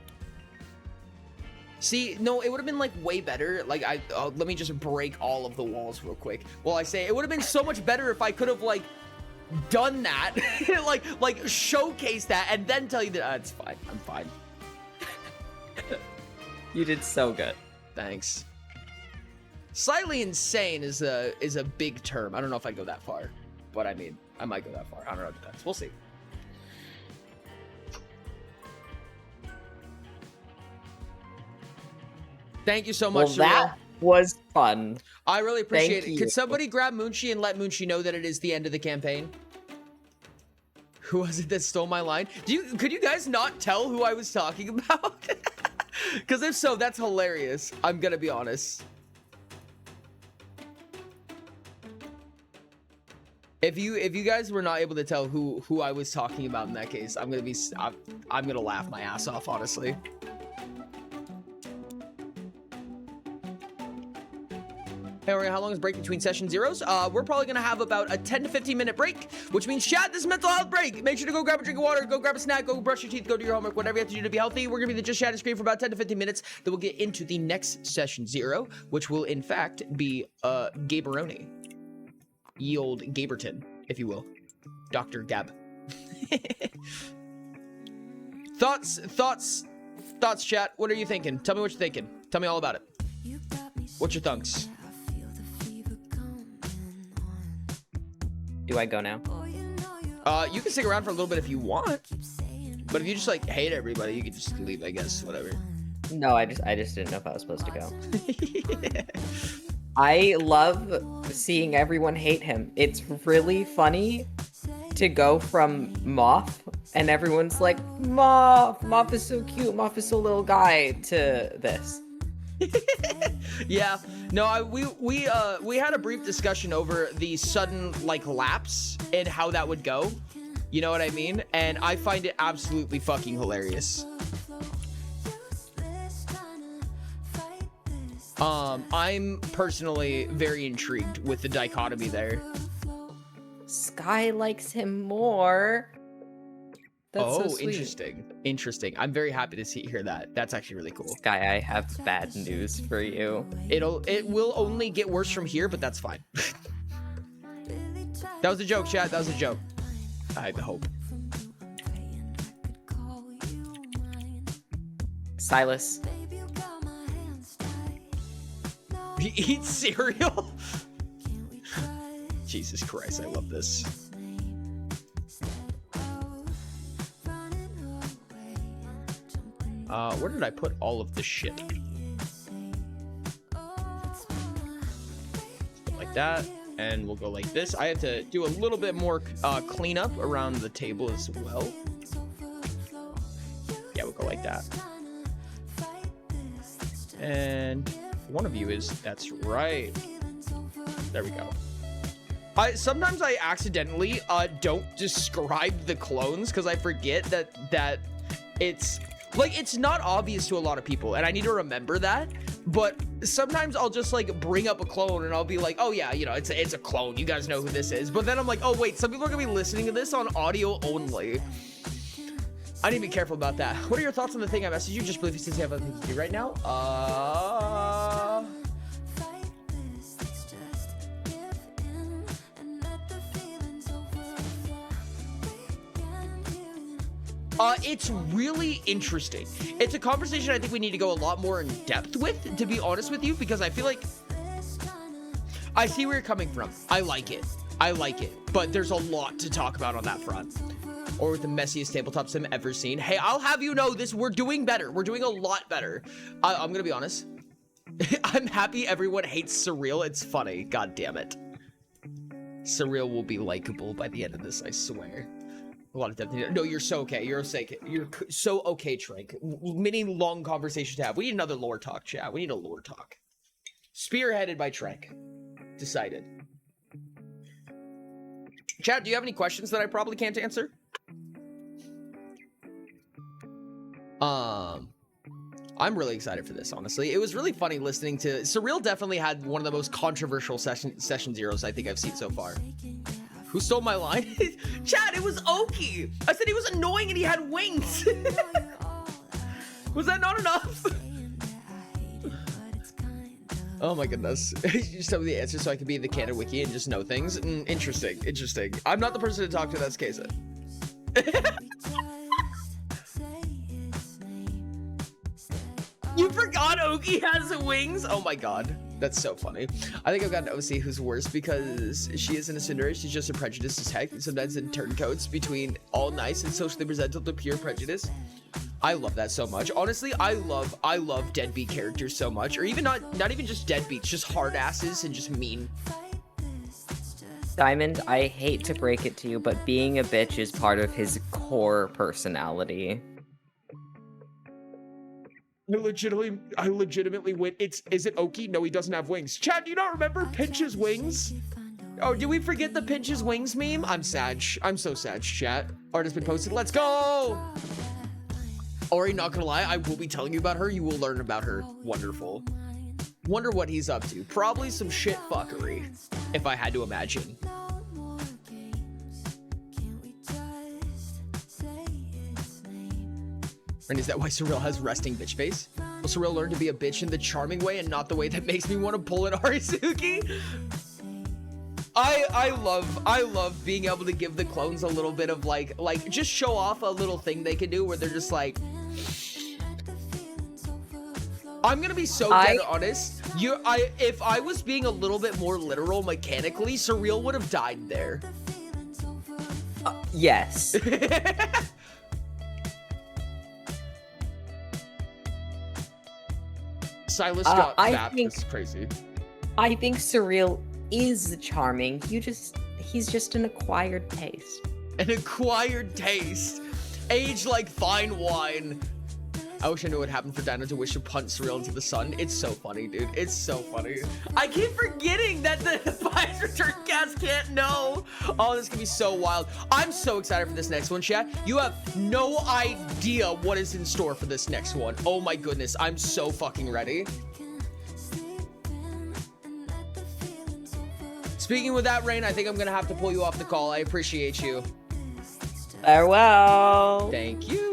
See, no, it would have been like way better. Like, let me just break all of the walls real quick. Well, I say it would have been so much better if I could have like done that, like showcase that, and then tell you that it's fine. I'm fine. You did so good. Thanks. Slightly insane is a big term. I don't know if I'd go that far, but I mean, I might go that far. I don't know. It depends. We'll see. Thank you so much, Well, that was fun. I really appreciate Thank it. Could you. somebody grab Munchie and let Munchie know that it is the end of the campaign? Who was it that stole my line? Could you guys not tell who I was talking about? Because if so, that's hilarious. I'm gonna be honest. If you guys were not able to tell who I was talking about in that case, I'm gonna laugh my ass off, honestly. Hey, Ori, how long is break between session zeros? We're probably gonna have about a 10 to 15 minute break, which means, chat, this is mental health break. Make sure to go grab a drink of water, go grab a snack, go brush your teeth, go do your homework, whatever you have to do to be healthy. We're gonna be the Just Chatting screen for about 10 to 15 minutes. Then we'll get into the next session 0, which will in fact be Gaberoni. Ye old Gaberton, if you will. Dr. Gab. Thoughts, chat. What are you thinking? Tell me what you're thinking. Tell me all about it. What's your thunks? Do I go now? You can stick around for a little bit if you want. But if you just like hate everybody, you can just leave, I guess, whatever. No, I just didn't know if I was supposed to go. I love seeing everyone hate him. It's really funny to go from Moth and everyone's like, Moth is so cute, Moth is so little guy, to this. Yeah, no, we had a brief discussion over the sudden like lapse and how that would go. You know what I mean? And I find it absolutely fucking hilarious. I'm personally very intrigued with the dichotomy there. Sky likes him more. That's so sweet. Interesting. I'm very happy to hear that. That's actually really cool. Sky, I have bad news for you. It will only get worse from here, but that's fine. That was a joke, chat. That was a joke. I hope. Silas. He eats cereal? Jesus Christ, I love this. Where did I put all of this shit? Like that, and we'll go like this. I have to do a little bit more cleanup around the table as well. Yeah, we'll go like that. And one of you is, that's right. There we go. Sometimes I accidentally don't describe the clones because I forget that it's like, it's not obvious to a lot of people, and I need to remember that. But sometimes I'll just like bring up a clone and I'll be like, oh yeah, you know, it's a clone, you guys know who this is. But then I'm like, oh wait, some people are gonna be listening to this on audio only. I need to be careful about that. What are your thoughts on the thing I messaged you? Just believe since you have other things to do right now. It's really interesting. It's a conversation I think we need to go a lot more in depth with, to be honest with you, because I feel like I see where you're coming from. I like it, but there's a lot to talk about on that front. Or with the messiest tabletop sim ever seen. Hey, I'll have you know this, we're doing better. We're doing a lot better. I'm gonna be honest. I'm happy everyone hates Surreal. It's funny, god damn it. Surreal will be likable by the end of this, I swear. A lot of depth. No, you're so okay. You're so okay, Trank. Many long conversations to have. We need another lore talk, chat. We need a lore talk. Spearheaded by Trank. Decided. Chat, do you have any questions that I probably can't answer? I'm really excited for this, honestly. It was really funny listening to... Surreal definitely had one of the most controversial session zeros I think I've seen so far. Who stole my line? Chat, it was Oki. I said he was annoying and he had wings. Was that not enough? Oh my goodness. Just tell me the answer so I can be in the canon wiki and just know things. Interesting. I'm not the person to talk to, that's Kaysa. You forgot Oki has wings? Oh my god. That's so funny. I think I've got an OC who's worse because she isn't a Cinderella, she's just a prejudiced as heck. Sometimes it turncoats between all nice and socially presentable to pure prejudice. I love that so much. Honestly, I love deadbeat characters so much. Or even not even just deadbeats, just hard asses and just mean. Diamond, I hate to break it to you, but being a bitch is part of his core personality. I legitimately went. Is it Oki? No, he doesn't have wings. Chad, do you not remember Pinch's wings? Oh, did we forget the Pinch's wings meme? I'm sad. I'm so sad, chat. Art has been posted. Let's go! Ori, not gonna lie, I will be telling you about her. You will learn about her. Wonderful. Wonder what he's up to. Probably some shit fuckery, if I had to imagine. And is that why Surreal has resting bitch face? Will Surreal learn to be a bitch in the charming way and not the way that makes me want to pull an Arizuki? I love being able to give the clones a little bit of like just show off a little thing they can do where they're just like, I'm gonna be so dead honest. If I was being a little bit more literal mechanically, Surreal would have died there. Yes. Silas got bapped. This is crazy. I think Surreal is charming. He's just an acquired taste. An acquired taste. Aged like fine wine. I wish I knew what happened for Dino to wish to punt Surreal into the sun. It's so funny, dude. It's so funny. I keep forgetting that the Bias Return cast can't know. Oh, this is gonna be so wild. I'm so excited for this next one, chat. You have no idea what is in store for this next one. Oh my goodness, I'm so fucking ready. Speaking with that, Rain, I think I'm gonna have to pull you off the call. I appreciate you. Farewell. Thank you.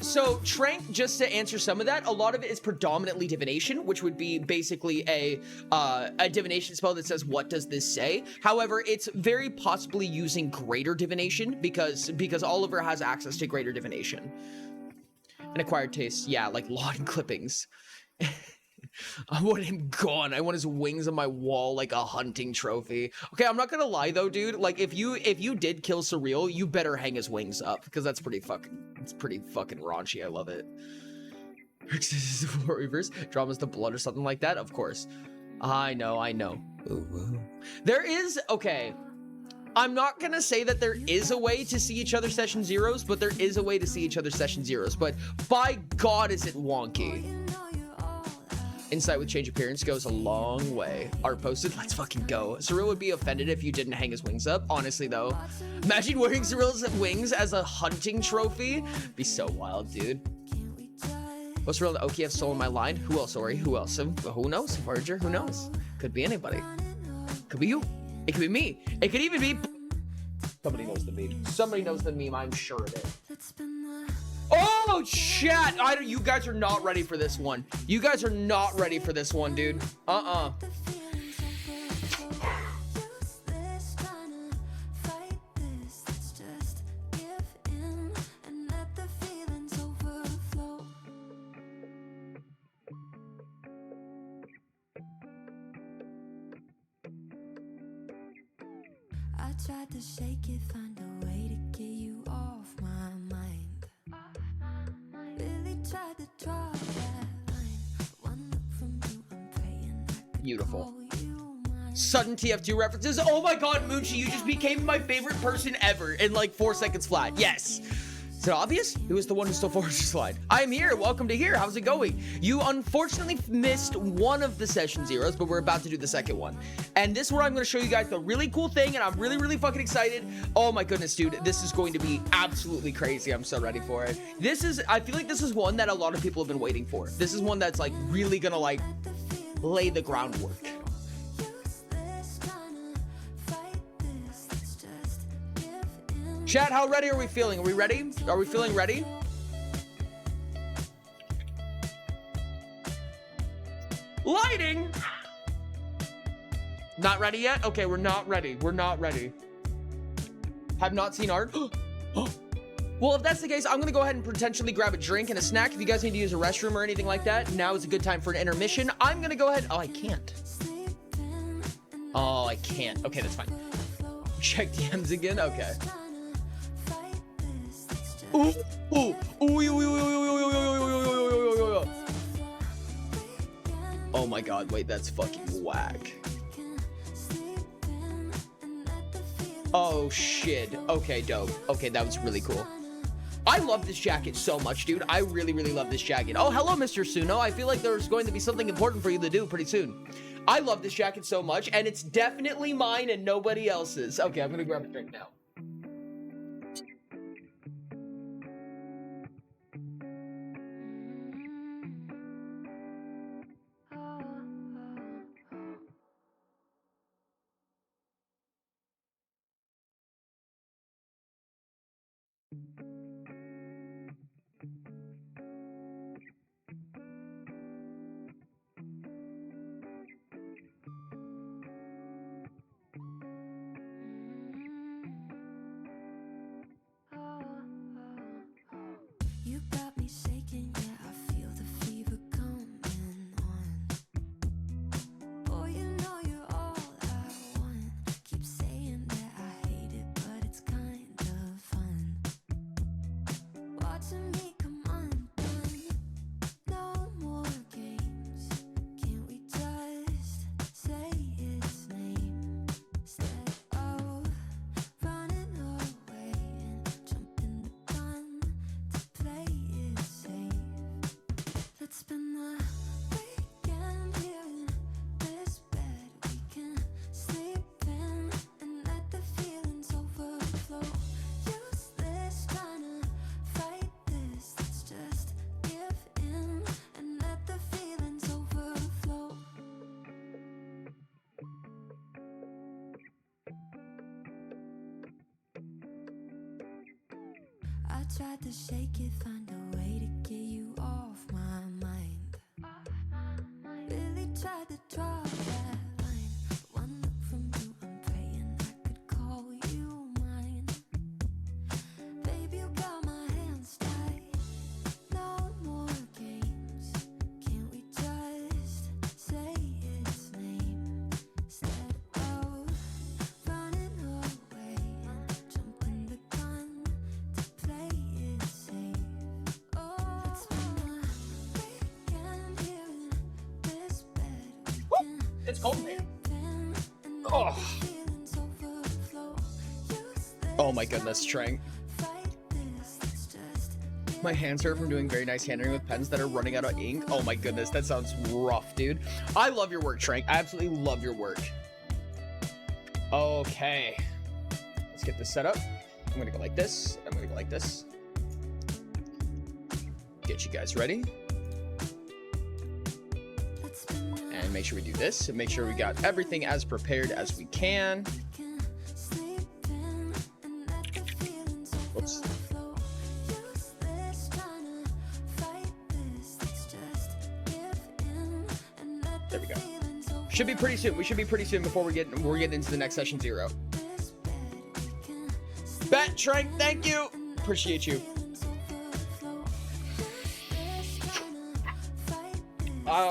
So Trank, just to answer some of that, a lot of it is predominantly divination, which would be basically a divination spell that says, what does this say? However, it's very possibly using greater divination because Oliver has access to greater divination. An acquired taste, yeah, like lawn clippings. I want him gone. I want his wings on my wall like a hunting trophy. Okay, I'm not gonna lie though, dude. Like if you did kill Surreal, you better hang his wings up because that's pretty fucking raunchy. I love it. Reverse dramas to blood or something like that. Of course. I know. Ooh. There is okay. I'm not gonna say that there is a way to see each other session zeros, but there is a way to see each other session zeros. But by God, is it wonky. Insight with change appearance goes a long way. Art posted, let's fucking go. Surreal would be offended if you didn't hang his wings up. Honestly though, imagine wearing Surreal's wings as a hunting trophy. Be so wild, dude. What's Surreal and Oki have stolen my line? Who else, Ori? Who else? Who knows? Voyager? Who knows? Could be anybody. Could be you. It could be me. It could even be... Somebody knows the meme. Somebody knows the meme, I'm sure of it. Oh, chat! You guys are not ready for this one. You guys are not ready for this one, dude. I tried to shake it, find a way to get you off my mind. Really tried to draw that line. One look from you, I'm praying I could Beautiful. call you mine. Sudden TF2 references. Oh my God, Moochie, you just became my favorite person ever in like 4 seconds flat. Yes. Is it obvious? Who is the one who stole Forrester's slide? I'm here. Welcome to here. How's it going? You unfortunately missed one of the session zeros, but we're about to do the second one. And this is where I'm going to show you guys the really cool thing, and I'm really, really fucking excited. Oh my goodness, dude. This is going to be absolutely crazy. I'm so ready for it. I feel like this is one that a lot of people have been waiting for. This is one that's like really gonna like lay the groundwork. Chat, how ready are we feeling? Are we ready? Are we feeling ready? Lighting! Not ready yet? Okay, we're not ready. We're not ready. Have not seen art? Well, if that's the case, I'm gonna go ahead and potentially grab a drink and a snack. If you guys need to use a restroom or anything like that, now is a good time for an intermission. I'm gonna go ahead. Oh, I can't. Oh, I can't. Okay, that's fine. Check DMs again? Okay. Ooh, ooh, ooh, ooh, ooh, ooh, ooh, ooh, ooh. Oh my God, wait, that's fucking whack. Oh shit. Okay, dope. Okay, that was really cool. I love this jacket so much, dude. I really, really love this jacket. Oh, hello, Mr. Suno. I feel like there's going to be something important for you to do pretty soon. I love this jacket so much, and it's definitely mine and nobody else's. Okay, I'm gonna grab a drink now. You got me shaking, yeah, I feel the fever coming on. Boy, you know you're all I want. Keep saying that I hate it, but it's kind of fun. I tried to shake it, find a way to get you off my mind. Really tried to draw that line. One look from you, I'm praying I could call you mine. Baby, you got my hands tied. No more games. Can't we just say its name instead of running away and jumping the gun to play it safe? Oh, it's been a weekend here in this bed. We can It's cold in here. sleep in and Oh. feelings overflow. Use Oh my goodness, Trang. fight this. Let's just My hands hurt from doing very nice handwriting with pens that are running out of ink. Oh my goodness, that sounds rough, dude. I love your work, Trank. I absolutely love your work. Okay. Let's get this set up. I'm gonna go like this. I'm gonna go like this. Get you guys ready. let's spin And make sure we do this. And make sure we got everything as prepared as we can. can sleep in and let the feelings Whoops. overflow. Use this trying to fight this. Let's just give in and let There the we go. feelings Should be pretty soon. We should be pretty soon before we're getting into the next session 0. this bed. We can sleep Bet, Trank, thank you. Appreciate you. feelings overflow. This trying to fight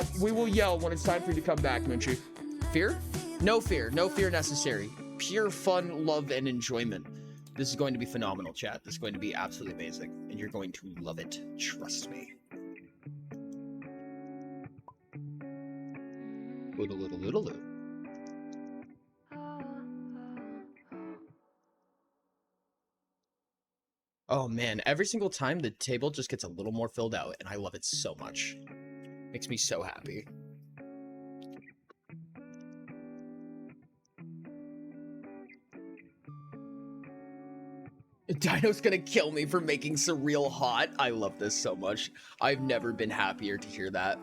this. We will yell when it's time for you to come back, Minchi. Fear? No fear. No fear necessary. Pure fun, love, and enjoyment. This is going to be phenomenal, chat. This is going to be absolutely amazing. And you're going to love it. Trust me. Little. Oh man, every single time the table just gets a little more filled out, and I love it so much. Makes me so happy. Dino's gonna kill me for making surreal hot. I love this so much. I've never been happier to hear that.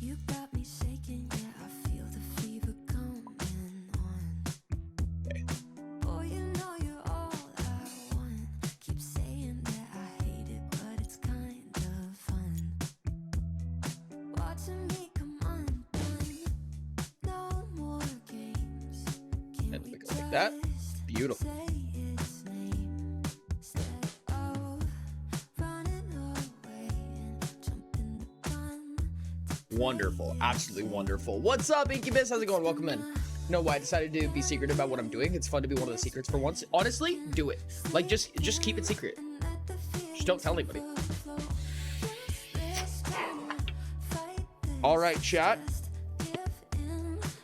You got me shaking, yeah, I feel the fever coming on. Okay. Boy, you know you're all I want. Keep saying that I hate it, but it's kind of fun. Watching me come undone. No more games. Can And we we go like that. just Beautiful. say its name instead of running away and jumping the gun? Wonderful. Absolutely wonderful. What's up, Incubus? How's it going? Welcome in. You know why I decided to be secretive about what I'm doing? It's fun to be one of the secrets for once. Honestly, do it. Like, just keep it secret. Just don't tell anybody. All right, chat.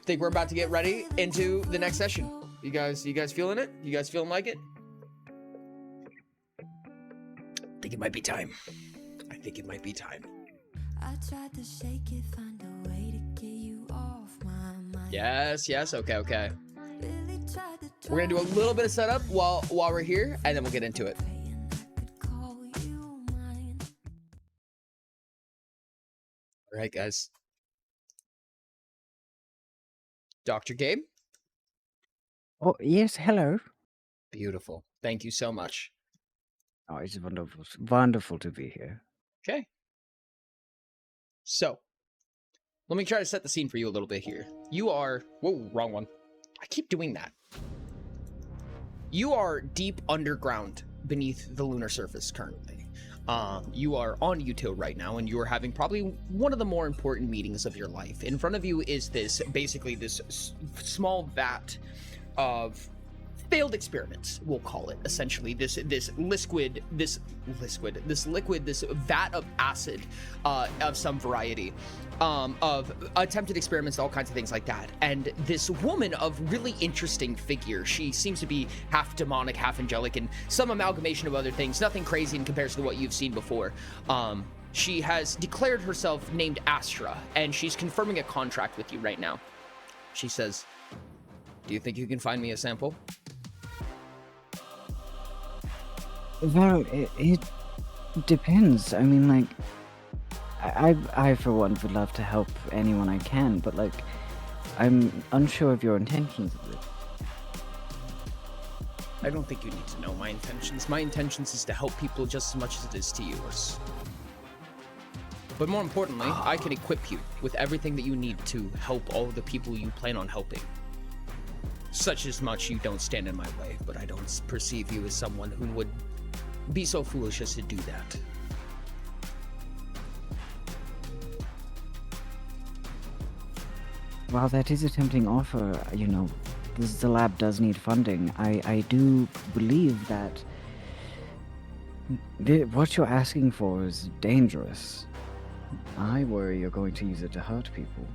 Think we're about to get ready into the next session. You guys feeling it? You guys feeling like it? I think it might be time. I think it might be time. I tried to shake it, find a way to get you off my mind. Yes. Okay. Really tried to We're gonna do a little bit of setup while we're here, and then we'll get into it. praying I could call you mine. All right, guys. Dr. Gabe? Oh, yes, hello. Beautiful. Thank you so much. Oh, it's wonderful to be here. Okay. So, let me try to set the scene for you a little bit here. You are... Whoa, wrong one. I keep doing that. You are deep underground beneath the lunar surface currently. You are on Utopia right now, and you are having probably one of the more important meetings of your life. In front of you is this, basically this small vat of failed experiments, we'll call it, essentially. This liquid, this vat of acid of some variety, of attempted experiments, all kinds of things like that. And this woman of really interesting figure, she seems to be half demonic, half angelic, and some amalgamation of other things, nothing crazy in comparison to what you've seen before. She has declared herself named Astra, and she's confirming a contract with you right now. She says, "Do you think you can find me a sample?" Well, it depends. I mean, like, I for one would love to help anyone I can, but like, I'm unsure of your intentions of this. I don't think you need to know my intentions. My intentions is to help people just as much as it is to yours. But more importantly, I can equip you with everything that you need to help all of the people you plan on helping. Such as much you don't stand in my way, but I don't perceive you as someone who would be so foolish as to do that. While that is a tempting offer, you know, the lab does need funding. I do believe that what you're asking for is dangerous. I worry you're going to use it to hurt people.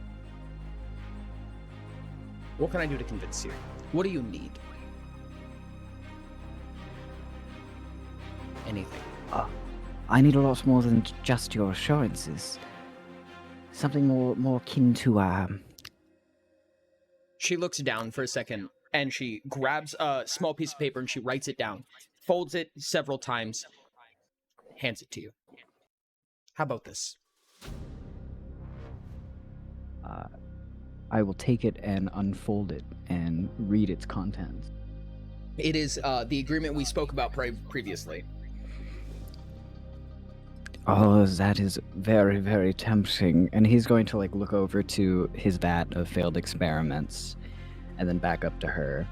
What can I do to convince you? What do you need? Anything. I need a lot more than just your assurances. Something more akin to, She looks down for a second, and she grabs a small piece of paper and she writes it down, folds it several times, hands it to you. How about this? I will take it and unfold it and read its contents. It is the agreement we spoke about previously. Oh, that is very, very tempting. And he's going to, like, look over to his vat of failed experiments and then back up to her.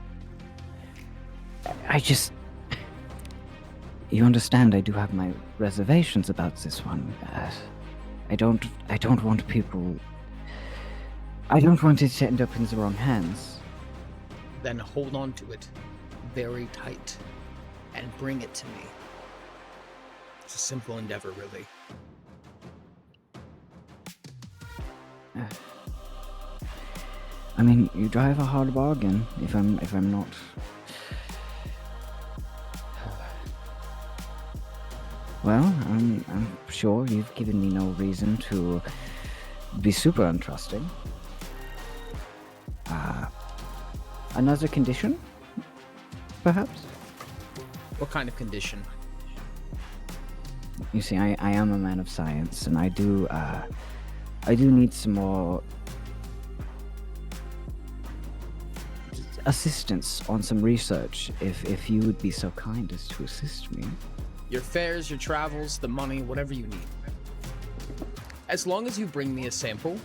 You understand, I do have my reservations about this one. I don't want people... I don't want it to end up in the wrong hands. Then hold on to it very tight and bring it to me. It's a simple endeavor, really. I mean, you drive a hard bargain, if I'm not... Well, I'm sure you've given me no reason to be super untrusting. Another condition? Perhaps? What kind of condition? You see, I am a man of science, and I do need some more assistance on some research, if you would be so kind as to assist me. Your fares, your travels, the money, whatever you need. As long as you bring me a sample,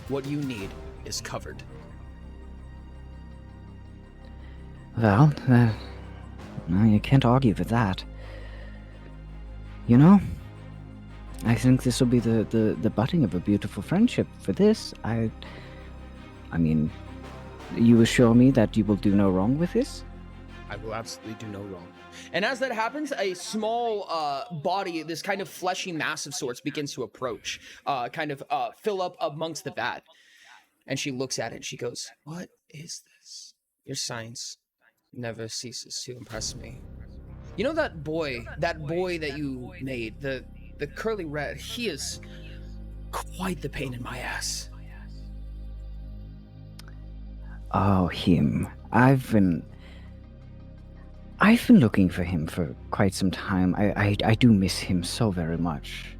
what you need is covered. Well, no, you can't argue with that. You know, I think this will be the budding of a beautiful friendship for this. I mean, you assure me that you will do no wrong with this? I will absolutely do no wrong. And as that happens, a small body, this kind of fleshy mass of sorts, begins to approach, fill up amongst the vat. And she looks at it and she goes, "What is this? Your science never ceases to impress me. You know that boy that you made, the curly red, he is quite the pain in my ass." Oh, him. I've been looking for him for quite some time. I do miss him so very much.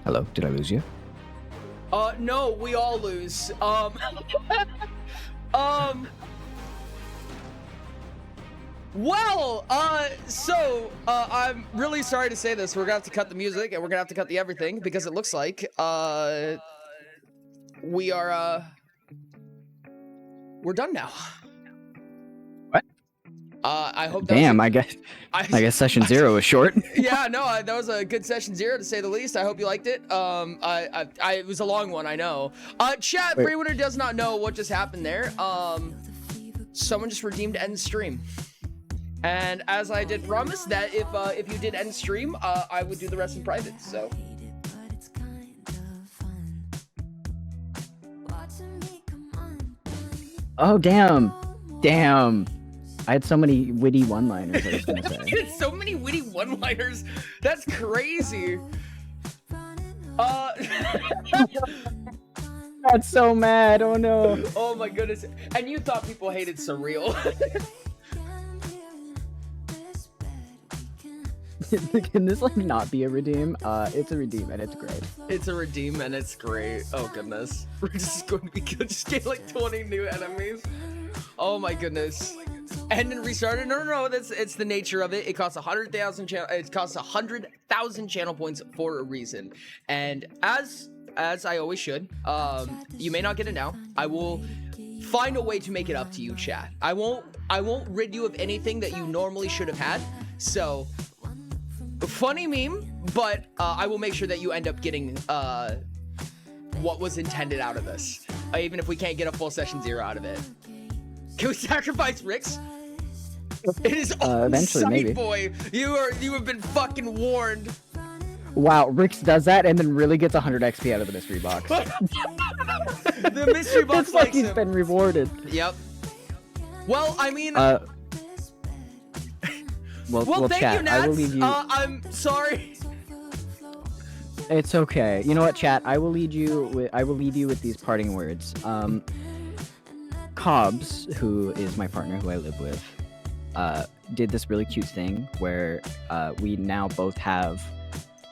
Hello, did I lose you? No, we all lose. I'm really sorry to say this. We're gonna have to cut the music and we're gonna have to cut the everything because it looks like, we're done now. What? I hope that Damn, was I guess session 0 was short. Yeah, no, that was a good session 0 to say the least. I hope you liked it. It was a long one, I know. Chat, for anyone who does not know what just happened there, someone just redeemed end stream. And as I did promise that if you did end stream, I would do the rest in private, so. Oh, damn. I had so many witty one-liners, I was gonna say. You had so many witty one-liners. That's crazy. That's so mad. Oh no. Oh my goodness. And you thought people hated surreal. Can this like not be a redeem? It's a redeem and it's great. It's a redeem and it's great. Oh goodness. We're just going to be good. Just get like 20 new enemies. Oh my goodness. And then restart it. No, it's the nature of it. It costs 100,000 channel. It costs 100,000 channel points for a reason. And as I always should, you may not get it now. I will find a way to make it up to you, chat. I won't rid you of anything that you normally should have had. So, funny meme, but I will make sure that you end up getting what was intended out of this, even if we can't get a full session 0 out of it. Can we sacrifice Rix? It is on eventually, site, maybe. boy. You have been fucking warned. Wow, Rix does that and then really gets 100 XP out of the mystery box. The mystery box It's like likes he's him. been rewarded. Yep. Well, I mean. Well, thank chat, you, Nats. I will leave you. I'm sorry. It's okay. You know what, chat? I will leave you with these parting words. Cobbs, who is my partner, who I live with, did this really cute thing where we now both have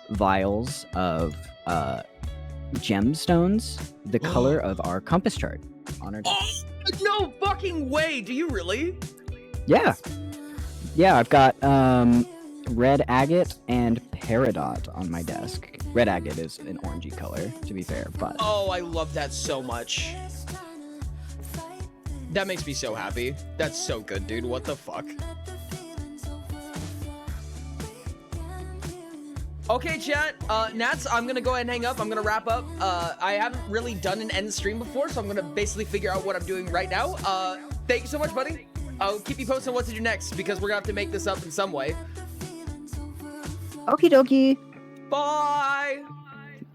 vials of gemstones, the color of our compass chart on our desk. Oh, no fucking way. Do you really? Yeah, I've got red agate and peridot on my desk. Red agate is an orangey color, to be fair, but Oh, I love that so much. That makes me so happy. That's so good, dude. What the fuck? Okay, chat. Nats, I'm gonna go ahead and hang up. I'm gonna wrap up. I haven't really done an end stream before, so I'm gonna basically figure out what I'm doing right now. Thank you so much, buddy. I'll keep you posted on what to do next, because we're gonna have to make this up in some way. okie dokie. Bye!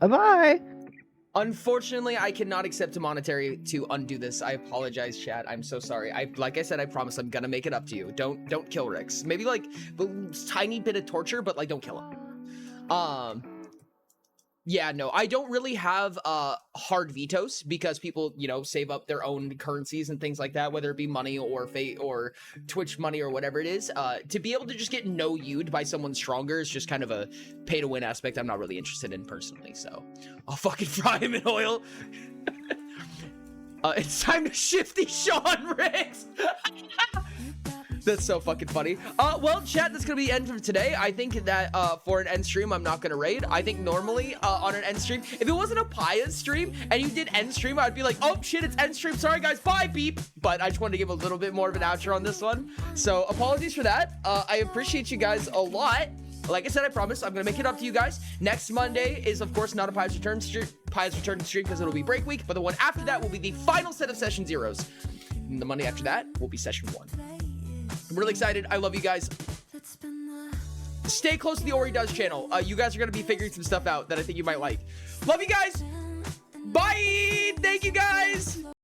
Bye. Unfortunately, I cannot accept a monetary to undo this. I apologize, chat. I'm so sorry. Like I said, I promise I'm gonna make it up to you. Don't kill Rix. Maybe like a tiny bit of torture, but like don't kill him. Yeah, no, I don't really have hard vetoes because people, you know, save up their own currencies and things like that, whether it be money or fate or Twitch money or whatever it is. To be able to just get no you'd by someone stronger is just kind of a pay to win aspect I'm not really interested in personally. So I'll fucking fry him in oil. It's time to shifty Sean Riggs. That's so fucking funny. Well, chat, that's gonna be the end for today. I think that for an end stream, I'm not gonna raid. I think normally on an end stream, if it wasn't a Paya stream and you did end stream, I'd be like, oh shit, it's end stream. Sorry guys, bye, beep. But I just wanted to give a little bit more of an outro on this one. So apologies for that. I appreciate you guys a lot. Like I said, I promise I'm gonna make it up to you guys. Next Monday is of course not a Paya's Return stream because it'll be break week, but the one after that will be the final set of session zeros. And the Monday after that will be session 1. I'm really excited. I love you guys. Stay close to the Ori Does channel. You guys are gonna be figuring some stuff out that I think you might like. Love you guys. Bye. Thank you guys.